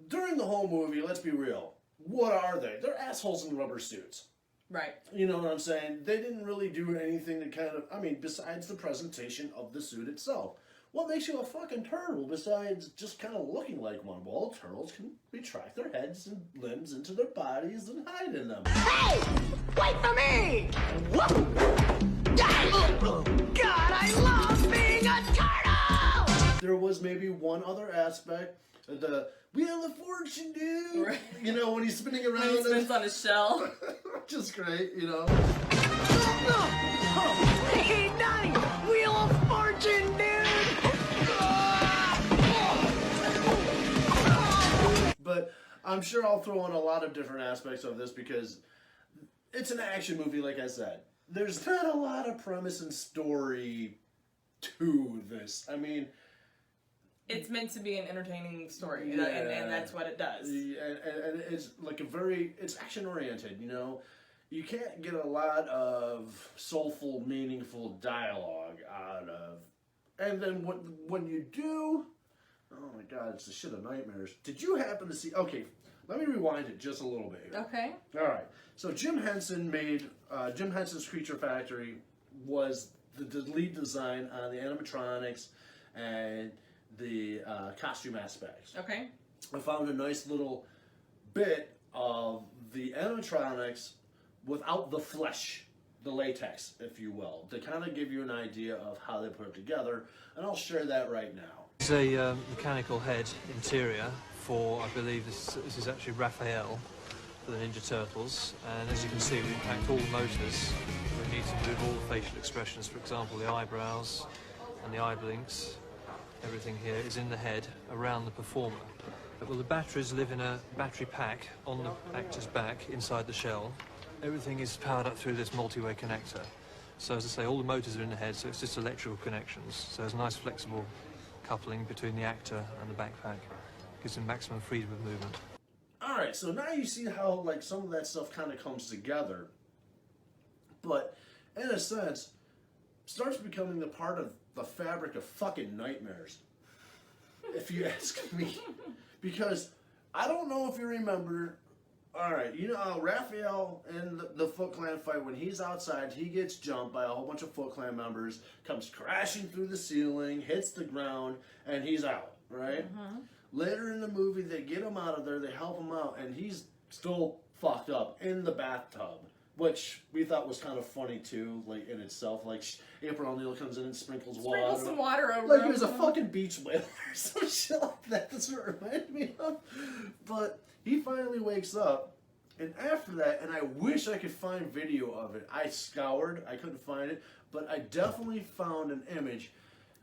B: during the whole movie, let's be real, what are they? They're assholes in rubber suits.
C: Right.
B: You know what I'm saying? They didn't really do anything to kind of, besides the presentation of the suit itself. What makes you a fucking turtle besides just kind of looking like one? Well, turtles can retract their heads and limbs into their bodies and hide in them.
E: Hey! Wait for me! God, I love being a turtle!
B: There was maybe one other aspect. The Wheel of Fortune, dude!
C: Right.
B: When he's spinning around.
C: When he spins on his shell.
B: Just great,
E: Hey, Donnie! Wheel of Fortune, dude!
B: But I'm sure I'll throw in a lot of different aspects of this because it's an action movie, like I said. There's not a lot of premise and story to this.
C: It's meant to be an entertaining story, and that's what it does.
B: And it's like it's action-oriented, You can't get a lot of soulful, meaningful dialogue out of... And then when you do... Oh my God, it's the shit of nightmares. Did you happen to see... Okay, let me rewind it just a little bit here.
C: Okay.
B: All right. So Jim Henson made... Jim Henson's Creature Factory was the lead design on the animatronics and the costume aspects.
C: Okay.
B: I found a nice little bit of the animatronics without the flesh, the latex, if you will, to kind of give you an idea of how they put it together, and I'll share that right now.
I: It's a mechanical head interior for, I believe this is actually Raphael for the Ninja Turtles, and as you can see we packed all the motors. We need to move all the facial expressions, for example the eyebrows and the eye blinks. Everything here is in the head around the performer. Well, the batteries live in a battery pack on the actor's back inside the shell. Everything is powered up through this multi-way connector. So as I say, all the motors are in the head, so it's just electrical connections. So there's a nice flexible coupling between the actor and the backpack. Gives him maximum freedom of movement.
B: Alright, so now you see how like some of that stuff kind of comes together. But in a sense, starts becoming the part of the fabric of fucking nightmares. If you ask me. Because I don't know if you remember. Alright, you know how Raphael in the Foot Clan fight, when he's outside, he gets jumped by a whole bunch of Foot Clan members, comes crashing through the ceiling, hits the ground, and he's out, right? Later in the movie, they get him out of there, they help him out, and he's still fucked up in the bathtub, which we thought was kind of funny too, like in itself. Like April O'Neil comes in and sprinkles
C: some water over
B: like
C: him.
B: he was a fucking beach whale or some shit like that. That's what it reminded me of. But he finally wakes up, and after that, and I wish I could find video of it. I scoured, I couldn't find it, but I definitely found an image.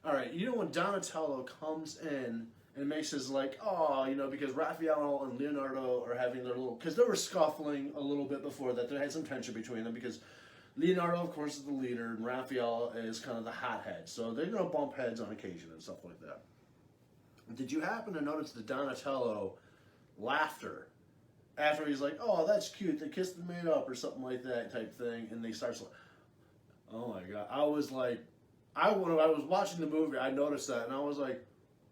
B: All right, you know when Donatello comes in and makes his like, oh, you know, because Raphael and Leonardo are having their little, because they were scuffling a little bit before that. There had some tension between them because Leonardo, of course, is the leader, and Raphael is kind of the hothead. So they're going to bump heads on occasion and stuff like that. Did you happen to notice the Donatello laughter after he's like, oh, that's cute, they kissed and made up or something like that type thing, and they start like, oh my god. I was like, when I was watching the movie, I noticed that, and I was like,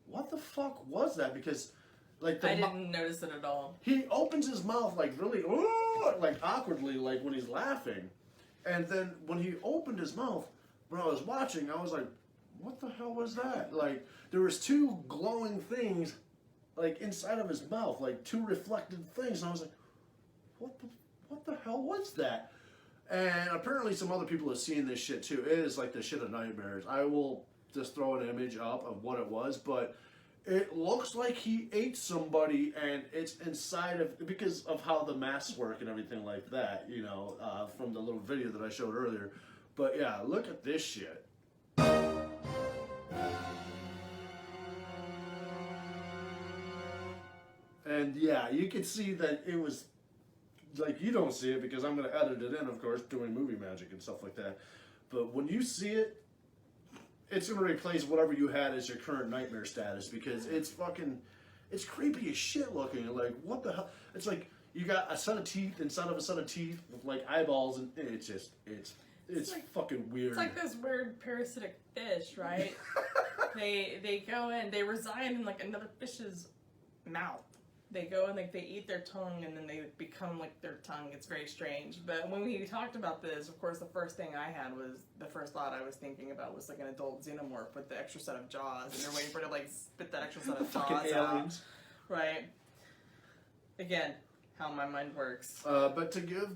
B: what the fuck was that? Because like
C: I didn't notice it at all.
B: He opens his mouth like really, like awkwardly, like when he's laughing, and then when he opened his mouth, when I was watching, I was like, what the hell was that? Like there was two glowing things, like inside of his mouth, like two reflected things, and I was like, what the hell was that? And apparently some other people have seen this shit too. It is like the shit of nightmares. I will just throw an image up of what it was, but it looks like he ate somebody, and it's inside of, because of how the masks work and everything like that, you know, from the little video that I showed earlier. But yeah, look at this shit. And yeah, you can see that it was, like, you don't see it because I'm going to edit it in, of course, doing movie magic and stuff like that. But when you see it, it's going to replace whatever you had as your current nightmare status, because it's fucking, it's creepy as shit looking. Like, what the hell? It's like you got a set of teeth inside of a set of teeth with like eyeballs, and it's just, it's like, fucking weird.
C: It's like those weird parasitic fish, right? they go in, they reside in like another fish's mouth. They go and like they eat their tongue, and then they become like their tongue. It's very strange. But when we talked about this, of course, the first thing I had was, the first thought I was thinking about was like an adult xenomorph with the extra set of jaws, and they're waiting for it to like spit that extra set of jaws out. Right. Again, how my mind works.
B: But to give,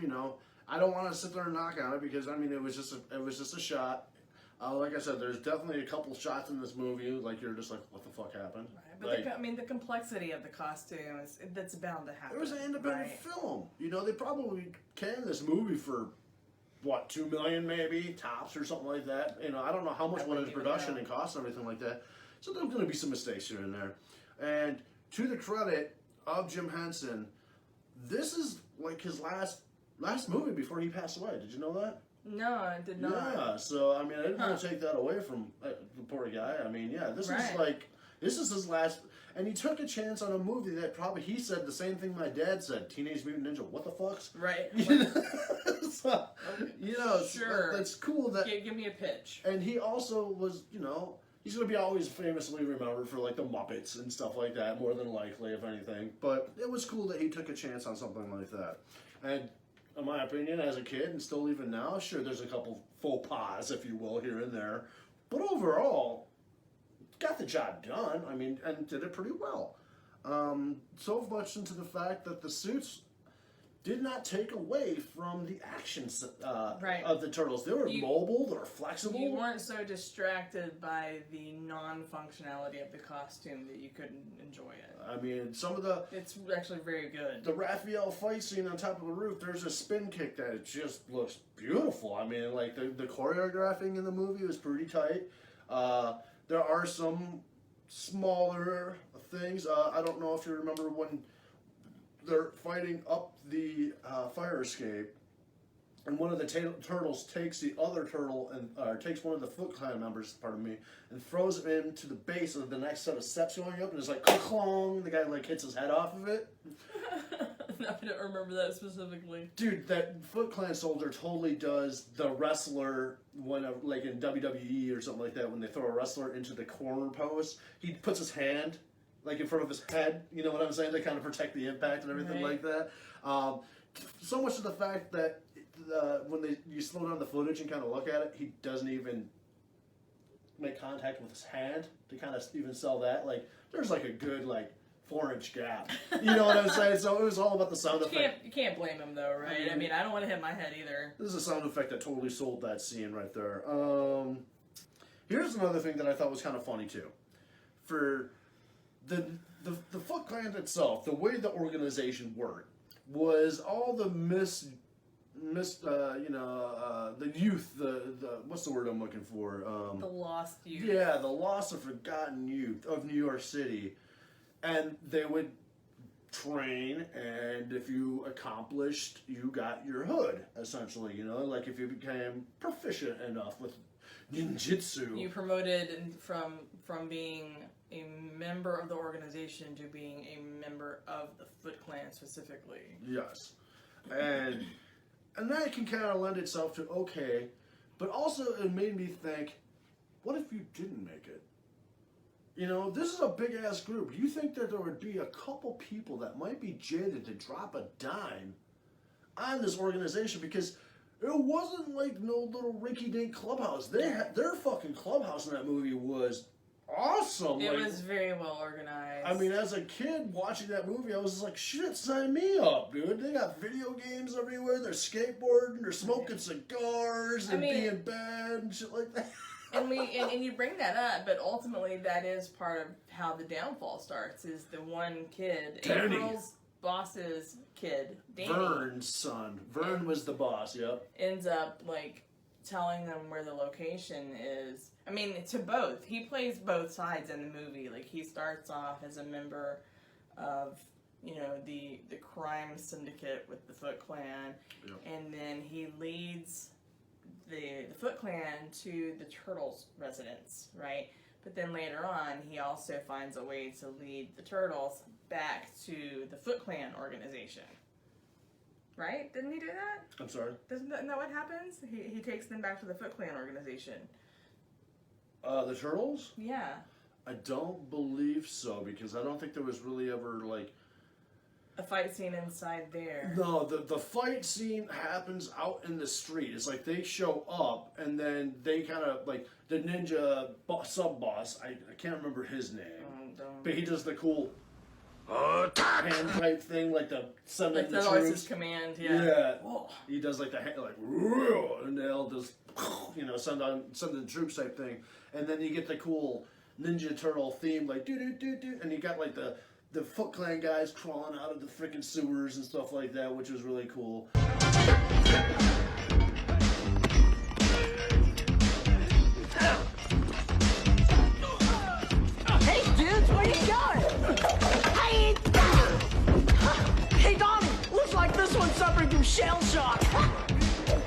B: you know, I don't want to sit there and knock on it, because I mean it was just a shot. Like I said, there's definitely a couple shots in this movie like you're just like, what the fuck happened?
C: Right, but
B: like,
C: I mean, the complexity of the costume that's bound to happen.
B: It was an independent
C: right?
B: film. You know, they probably canned this movie for what, $2 million maybe tops or something like that. You know, I don't know how much went into production and cost and everything like that. So there's going to be some mistakes here and there. And to the credit of Jim Henson, this is like his last movie before he passed away. Did you know that?
C: No, I did not.
B: Yeah, so I mean, I didn't want to take that away from the poor guy. I mean, yeah, this is his last, and he took a chance on a movie that probably, he said the same thing my dad said, Teenage Mutant Ninja, what the fucks?
C: Right.
B: So, you know,
C: sure.
B: That's cool that.
C: Give me a pitch.
B: And he also was, you know, he's going to be always famously remembered for like the Muppets and stuff like that, more than likely, if anything. But it was cool that he took a chance on something like that. And in my opinion, as a kid, and still even now, sure, there's a couple faux pas, if you will, here and there. But overall, got the job done. I mean, and did it pretty well. So much into the fact that the suits, did not take away from the actions
C: Right.
B: of the turtles. They were mobile, they were flexible.
C: You weren't so distracted by the non-functionality of the costume that you couldn't enjoy it.
B: I mean, some of the...
C: It's actually very good.
B: The Raphael fight scene on top of the roof, there's a spin kick that it just looks beautiful. I mean, like, the choreographing in the movie was pretty tight. There are some smaller things. I don't know if you remember when they're fighting up the fire escape, and one of the turtles takes the other turtle and takes one of the Foot Clan members, pardon me, and throws him into the base of the next set of steps going up, and it's like clong. The guy like hits his head off of it.
C: I don't remember that specifically.
B: Dude, that Foot Clan soldier totally does the wrestler when, like in WWE or something like that, when they throw a wrestler into the corner post, he puts his hand like in front of his head, you know what I'm saying, to kind of protect the impact and everything like that. So much to the fact that when you slow down the footage and kind of look at it, he doesn't even make contact with his hand to kind of even sell that. Like, there's like a good, like, 4-inch gap. You know what I'm saying? So it was all about the sound effect.
C: You can't blame him though, right? I mean, I don't want to hit my head either.
B: This is a sound effect that totally sold that scene right there. Here's another thing that I thought was kind of funny too. For the Foot Clan itself, the way the organization worked was all the the youth, the what's the word I'm looking for?
C: The lost youth.
B: Yeah, the lost or forgotten youth of New York City. And they would train, and if you accomplished, you got your hood, essentially, you know? Like, if you became proficient enough with ninjutsu.
C: You promoted from being a member of the organization to being a member of the Foot Clan specifically.
B: Yes. And that can kind of lend itself to, okay, but also it made me think, what if you didn't make it? You know, this is a big-ass group. You think that there would be a couple people that might be jaded to drop a dime on this organization, because it wasn't like no little rinky-dink clubhouse. Their fucking clubhouse in that movie was awesome.
C: It was very well organized.
B: I mean, as a kid watching that movie, I was just like, shit, sign me up, dude. They got video games everywhere. They're skateboarding. They're smoking cigars and being bad and shit like that.
C: And you bring that up, but ultimately that is part of how the downfall starts. Is the one kid, April's boss's kid, Danny,
B: Vern's son. Vern was the boss. Yep.
C: Ends up like telling them where the location is. I mean, to both. He plays both sides in the movie. Like, he starts off as a member of, you know, the crime syndicate with the Foot Clan, and then he leads the Foot Clan to the Turtles' residence, right? But then later on, he also finds a way to lead the Turtles back to the Foot Clan organization. Right? Didn't he do that?
B: I'm sorry?
C: Isn't that what happens? He takes them back to the Foot Clan organization.
B: The Turtles?
C: Yeah.
B: I don't believe so, because I don't think there was really ever, like...
C: a fight scene inside there.
B: No, the fight scene happens out in the street. It's like they show up, and then they kind of, like, the ninja sub-boss, I can't remember his name, but he does the cool hand type thing, like the sending the troops.
C: His command, yeah.
B: Yeah. He does like the hand, like, and they'll just, you know, send the troops type thing. And then you get the cool Ninja Turtle theme, like, do-do-do-do, and you got, like, the Foot Clan guys crawling out of the freaking sewers and stuff like that, which was really cool.
J: Hey, dudes, where you going? Hey, Donnie, looks like this one's suffering from shell shock.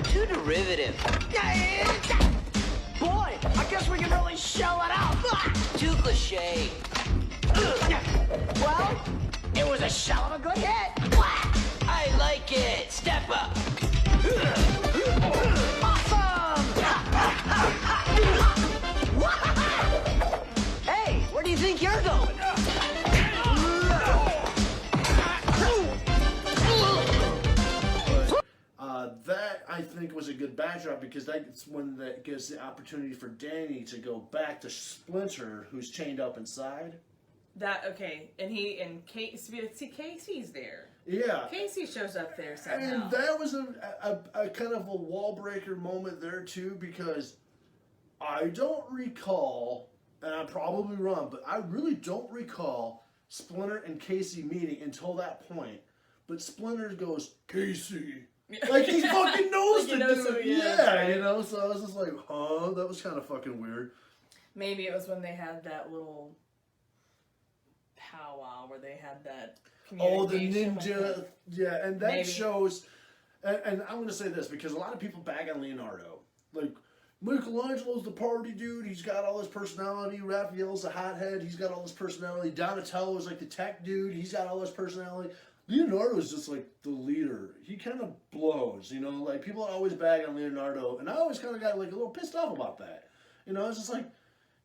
K: Too derivative.
J: Boy, I guess we can really shell it out.
K: Too cliche.
J: Well, it was a shell of a good hit.
K: I like it. Step up.
J: Awesome! Hey, where do you think you're going?
B: That, I think, was a good backdrop, because that's when that gives the opportunity for Danny to go back to Splinter, who's chained up inside.
C: And Casey's there.
B: Yeah.
C: Casey shows up there somehow.
B: And that was a kind of a wall breaker moment there too, because I don't recall, and I'm probably wrong, but I really don't recall Splinter and Casey meeting until that point. But Splinter goes, Casey. Like, he fucking knows the dude. Yeah,
C: right?
B: you know, so I was just like, huh? That was kind of fucking weird.
C: Maybe it was when they had that little powwow where they had that
B: Oh, the
C: communication
B: ninja. Yeah, and that
C: Maybe.
B: shows, and I'm going to say this, because a lot of people bag on Leonardo. Like, Michelangelo's the party dude. He's got all this personality. Raphael's a hothead. He's got all this personality. Donatello's like the tech dude. He's got all this personality. Leonardo's just like the leader. He kind of blows, you know. Like, people always bag on Leonardo, and I always kind of got like a little pissed off about that. You know, it's just like,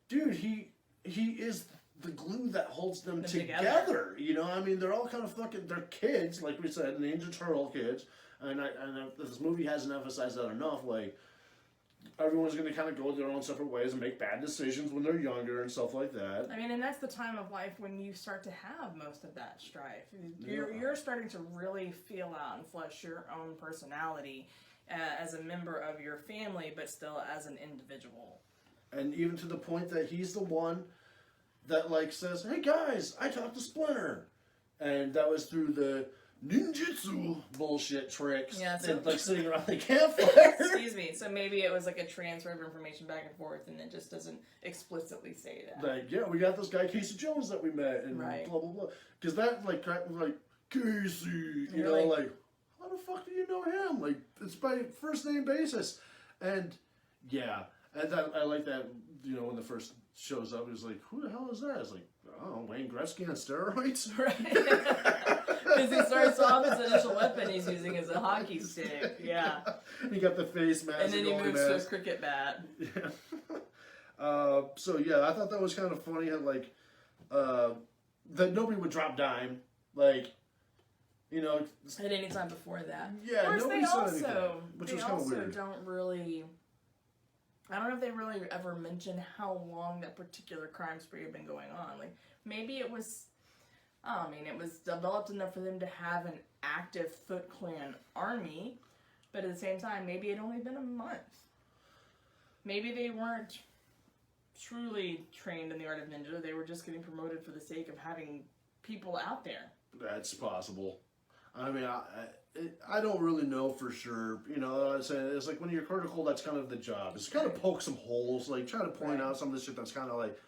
B: dude, he is the glue that holds them together. You know, I mean, they're all kind of fucking, they're kids, like we said, Ninja Turtle kids. And this movie hasn't emphasized that enough. Like, everyone's going to kind of go their own separate ways and make bad decisions when they're younger and stuff like that.
C: I mean, and that's the time of life when you start to have most of that strife. You're starting to really feel out and flesh your own personality as a member of your family, but still as an individual.
B: And even to the point that he's the one that, like, says, hey guys, I talked to Splinter. And that was through the ninjutsu bullshit tricks.
C: Yeah, so,
B: and, like, sitting around the campfire.
C: Excuse me. So maybe it was like a transfer of information back and forth, and it just doesn't explicitly say that.
B: Like, yeah, we got this guy Casey Jones that we met, and
C: right.
B: blah blah blah. Because that like Casey, you know, like, how the fuck do you know him? Like, it's by first name basis, and yeah, and that, I like that. You know, when the first shows up, he's like, who the hell is that? It's like, oh, Wayne Gretzky on steroids,
C: right? Because he starts off his initial weapon he's using as a hockey stick. Yeah.
B: He got the face mask.
C: And then he moves to his cricket bat.
B: Yeah. So yeah, I thought that was kind of funny. Like, that nobody would drop dime. Like, you know.
C: At any time before that.
B: Yeah,
C: of course,
B: nobody said anything, which
C: they
B: was kind of
C: also
B: weird.
C: don't really. I don't know if they really ever mention how long that particular crime spree had been going on. Like, maybe it was. I mean, it was developed enough for them to have an active Foot Clan army, but at the same time, maybe it had only been a month. Maybe they weren't truly trained in the art of ninja. They were just getting promoted for the sake of having people out there.
B: That's possible. I mean, I don't really know for sure. You know, what I'm saying, it's like when you're critical, that's kind of the job. It's kind of poke some holes, like try to point out some of the shit that's kind of like,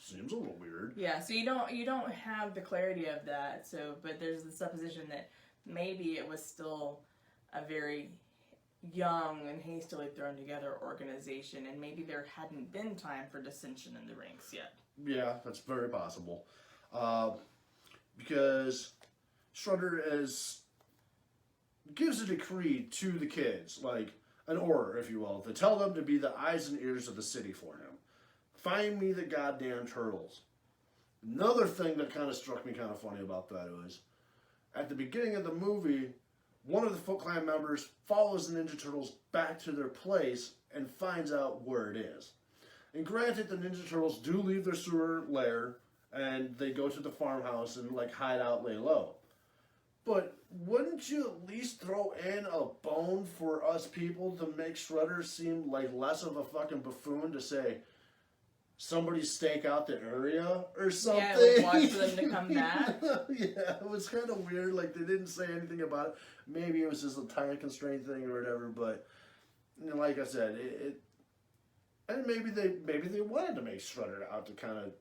B: seems a little weird.
C: Yeah, so you don't have the clarity of that. So, but there's the supposition that maybe it was still a very young and hastily thrown together organization, and maybe there hadn't been time for dissension in the ranks yet.
B: Yeah, that's very possible. Because Shredder gives a decree to the kids, like an order, if you will, to tell them to be the eyes and ears of the city for him. Find me the goddamn turtles. Another thing that kind of struck me kind of funny about that was, at the beginning of the movie, one of the Foot Clan members follows the Ninja Turtles back to their place and finds out where it is. And granted, the Ninja Turtles do leave their sewer lair and they go to the farmhouse and like hide out, lay low. But wouldn't you at least throw in a bone for us people to make Shredder seem like less of a fucking buffoon to say, somebody stake out the area or something?
C: Yeah, like watch for them to come back.
B: Yeah, it was kind of weird. Like, they didn't say anything about it. Maybe it was just a time constraint thing or whatever. But, you know, like I said, and maybe they wanted to make Shredder out to kind of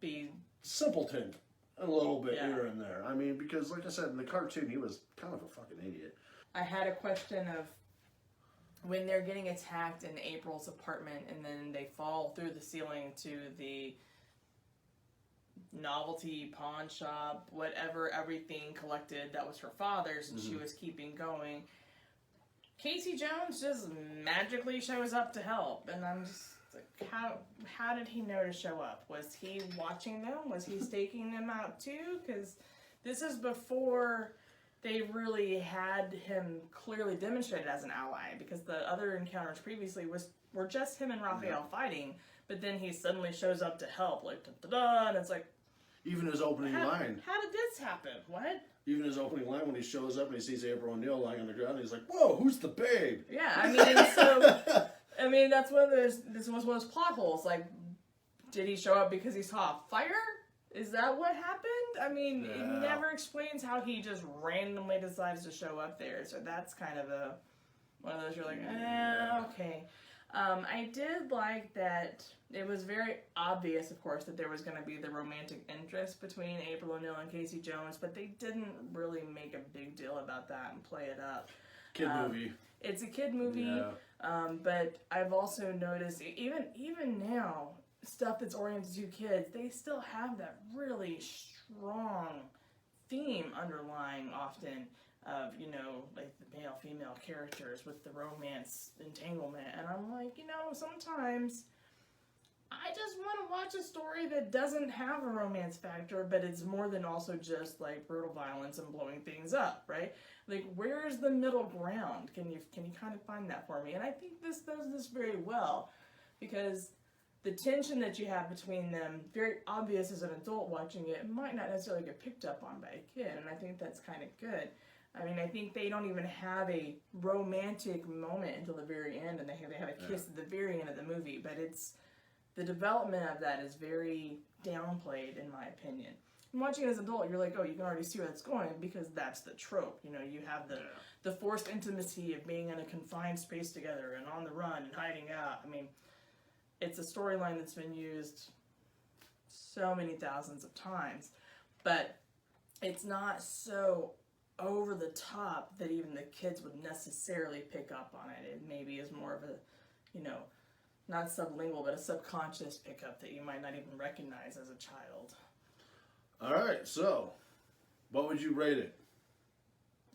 C: be
B: simpleton a little bit here and there. I mean, because like I said, in the cartoon, he was kind of a fucking idiot.
C: I had a question of when they're getting attacked in April's apartment and then they fall through the ceiling to the novelty pawn shop, whatever, everything collected that was her father's and she was keeping going. Casey Jones just magically shows up to help, and I'm just like, how did he know to show up? Was he watching them? Was he staking them out too? Because this is before they really had him clearly demonstrated as an ally, because the other encounters previously were just him and Raphael fighting, but then he suddenly shows up to help, like, da-da-da, and it's like...
B: Even his opening line.
C: How did this happen? What?
B: Even his opening line when he shows up and he sees April O'Neil lying on the ground, he's like, "Whoa, who's the babe?"
C: Yeah, I mean, so I mean that's one of those. This was one of those plot holes. Like, did he show up because he saw a fire? Is that what happened? I mean, it never explains how he just randomly decides to show up there. So that's kind of one of those you're like, okay. I did like that it was very obvious, of course, that there was going to be the romantic interest between April O'Neil and Casey Jones, but they didn't really make a big deal about that and play it up.
B: Kid movie.
C: It's a kid movie, but I've also noticed, even now, stuff that's oriented to kids, they still have that really strong theme underlying often of, you know, like the male-female characters with the romance entanglement. And I'm like, you know, sometimes I just want to watch a story that doesn't have a romance factor, but it's more than also just like brutal violence and blowing things up, right? Like, where's the middle ground? Can you kind of find that for me? And I think this does this very well, because the tension that you have between them, very obvious as an adult watching it, might not necessarily get picked up on by a kid, and I think that's kind of good. I mean, I think they don't even have a romantic moment until the very end, and they have a kiss at the very end of the movie, but the development of that is very downplayed, in my opinion. And watching it as an adult, you're like, oh, you can already see where it's going, because that's the trope. You know, you have the forced intimacy of being in a confined space together and on the run and hiding out. I mean, it's a storyline that's been used so many thousands of times, but it's not so over the top that even the kids would necessarily pick up on it. It maybe is more of a, you know, not sublingual, but a subconscious pickup that you might not even recognize as a child.
B: All right, so what would you rate it?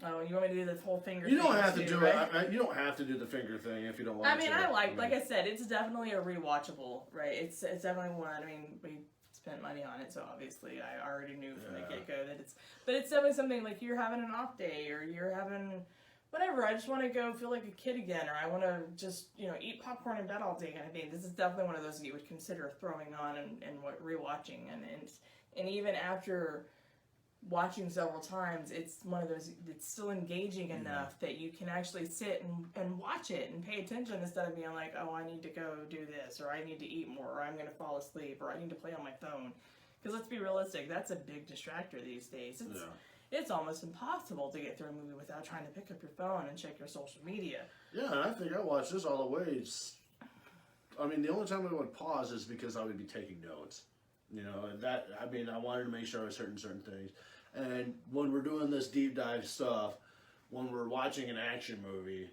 C: Oh, you want me to do the whole finger
B: thing? You don't
C: thing
B: have to
C: too,
B: do
C: right?
B: it. You don't have to do the finger thing if you don't want to.
C: I mean, like I said, it's definitely a rewatchable, right? It's definitely one. I mean, we spent money on it, so obviously I already knew from the get-go that but it's definitely something like you're having an off day, or you're having whatever. I just want to go feel like a kid again, or I want to just, you know, eat popcorn in bed all day kind of thing. This is definitely one of those that you would consider throwing on and rewatching, and even after watching several times, it's one of those that's still engaging enough that you can actually sit and watch it and pay attention, instead of being like, oh, I need to go do this, or I need to eat more, or I'm going to fall asleep, or I need to play on my phone. Because let's be realistic, that's a big distractor these days. It's almost impossible to get through a movie without trying to pick up your phone and check your social media.
B: Yeah, and I think I watched this all the way. I mean, the only time I would pause is because I would be taking notes. You know, and that, I mean, I wanted to make sure I was certain things. And when we're doing this deep dive stuff, when we're watching an action movie,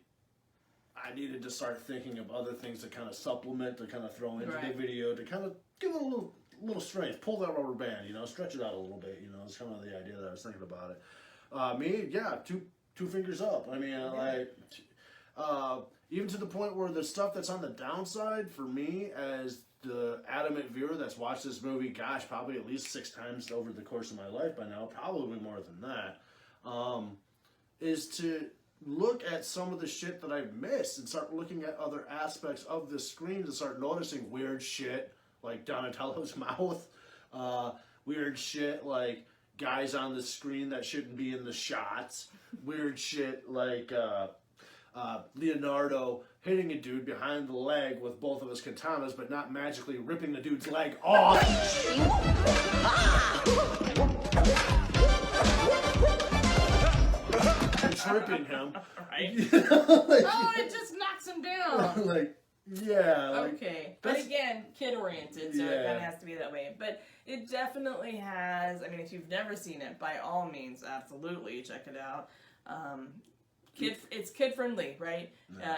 B: I needed to start thinking of other things to kind of supplement, to kind of throw into the video, to kind of give it a little strength, pull that rubber band, you know, stretch it out a little bit, you know. It's kind of the idea that I was thinking about it. Me, yeah, two fingers up. I mean, even to the point where the stuff that's on the downside for me, as the adamant viewer that's watched this movie, gosh, probably at least 6 times over the course of my life by now, probably more than that, is to look at some of the shit that I've missed and start looking at other aspects of the screen and start noticing weird shit like Donatello's mouth, weird shit like guys on the screen that shouldn't be in the shots, weird shit like Leonardo hitting a dude behind the leg with both of his katanas, but not magically ripping the dude's leg off. And tripping him.
C: Right.
B: You know, like,
C: oh, it just knocks him down.
B: Like, yeah. Like,
C: okay. But again, kid-oriented, so it kind of has to be that way. But it definitely has, I mean, if you've never seen it, by all means, absolutely check it out. It's kid-friendly, right?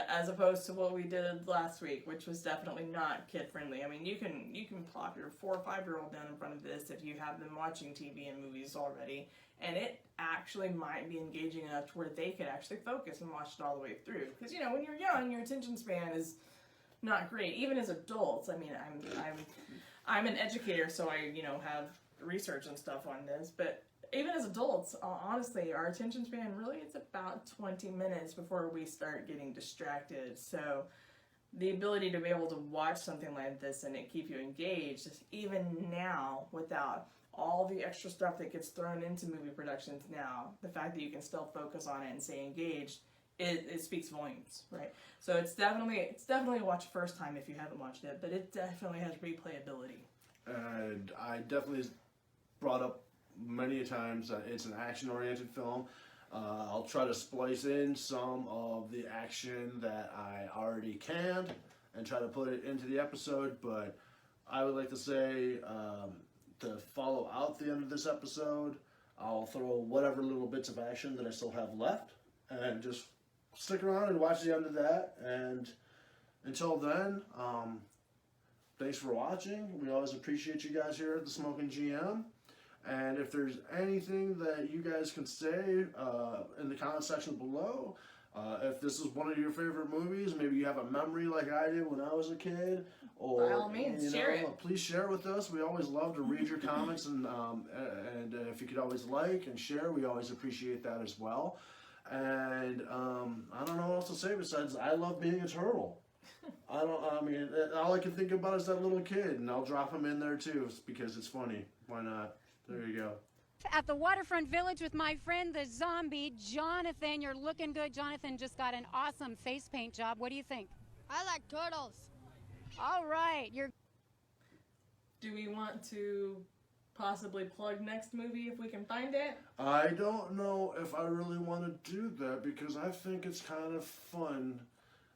C: As opposed to what we did last week, which was definitely not kid-friendly. I mean, you can plop your 4 or 5-year-old down in front of this if you have them watching TV and movies already, and it actually might be engaging enough to where they could actually focus and watch it all the way through. Because, you know, when you're young, your attention span is not great. Even as adults, I mean, I'm an educator, so I, you know, have research and stuff on this, but even as adults, honestly, our attention span really is about 20 minutes before we start getting distracted. So the ability to be able to watch something like this and it keep you engaged, even now, without all the extra stuff that gets thrown into movie productions now, the fact that you can still focus on it and stay engaged, it speaks volumes, right? So it's definitely a watch first time if you haven't watched it, but it definitely has replayability.
B: And I definitely brought up many times that it's an action-oriented film. I'll try to splice in some of the action that I already canned and try to put it into the episode, but I would like to say to follow out the end of this episode, I'll throw whatever little bits of action that I still have left and just stick around and watch the end of that. And until then, thanks for watching. We always appreciate you guys here at the Smoking GM. And if there's anything that you guys can say in the comment section below, if this is one of your favorite movies, maybe you have a memory like I did when I was a kid, or
C: by all means, share it.
B: Please share it with us. We always love to read your comments, and if you could always like and share, we always appreciate that as well. And I don't know what else to say besides I love being a turtle. I mean, all I can think about is that little kid, and I'll drop him in there too because it's funny. Why not? There you go.
L: At the Waterfront Village with my friend the zombie, Jonathan. You're looking good. Jonathan just got an awesome face paint job. What do you think?
H: I like turtles.
L: All right.
C: Do we want to possibly plug next movie if we can find it?
B: I don't know if I really want to do that because I think it's kind of fun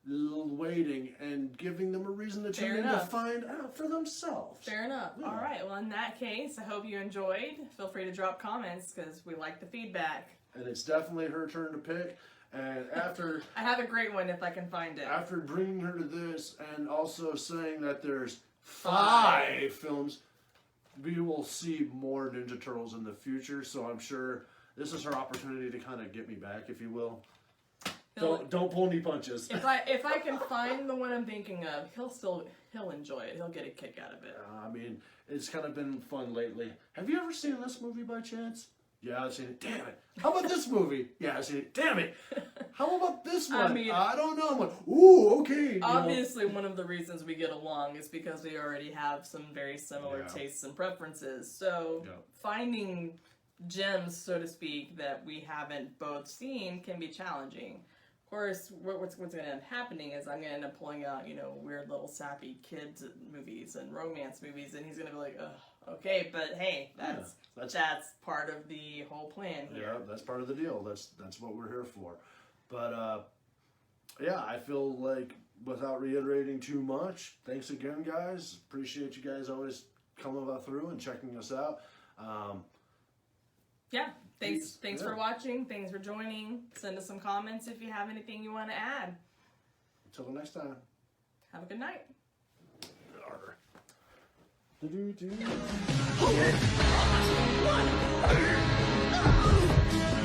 B: waiting and giving them a reason to tune in to find out for themselves.
C: Fair enough.
B: Yeah.
C: All right. Well, in that case, I hope you enjoyed. Feel free to drop comments because we like the feedback.
B: And it's definitely her turn to pick. And after...
C: I have a great one if I can find it.
B: After bringing her to this and also saying that there's 5 films, we will see more Ninja Turtles in the future. So I'm sure this is her opportunity to kind of get me back, if you will. Don't pull any punches.
C: If I can find the one I'm thinking of, he'll enjoy it. He'll get a kick out of it.
B: I mean, it's kind of been fun lately. Have you ever seen this movie by chance? Yeah, I've seen it. Damn it. How about this movie? Yeah, I've seen it. Damn it. How about this one?
C: I mean,
B: I don't know. I'm like, ooh, okay.
C: Obviously, one of the reasons we get along is because we already have some very similar tastes and preferences. So finding gems, so to speak, that we haven't both seen can be challenging. Of course, what's going to end up happening is I'm going to end up pulling out, weird little sappy kids movies and romance movies, and he's going to be like, ugh, okay, but hey, that's part of the whole plan here.
B: Yeah, that's part of the deal. That's what we're here for. But, yeah, I feel like, without reiterating too much, thanks again, guys. Appreciate you guys always coming through and checking us out.
C: Yeah, thanks for watching. Thanks for joining. Send us some comments if you have anything you want to add.
B: Until the next time.
C: Have a good night.
B: Yeah.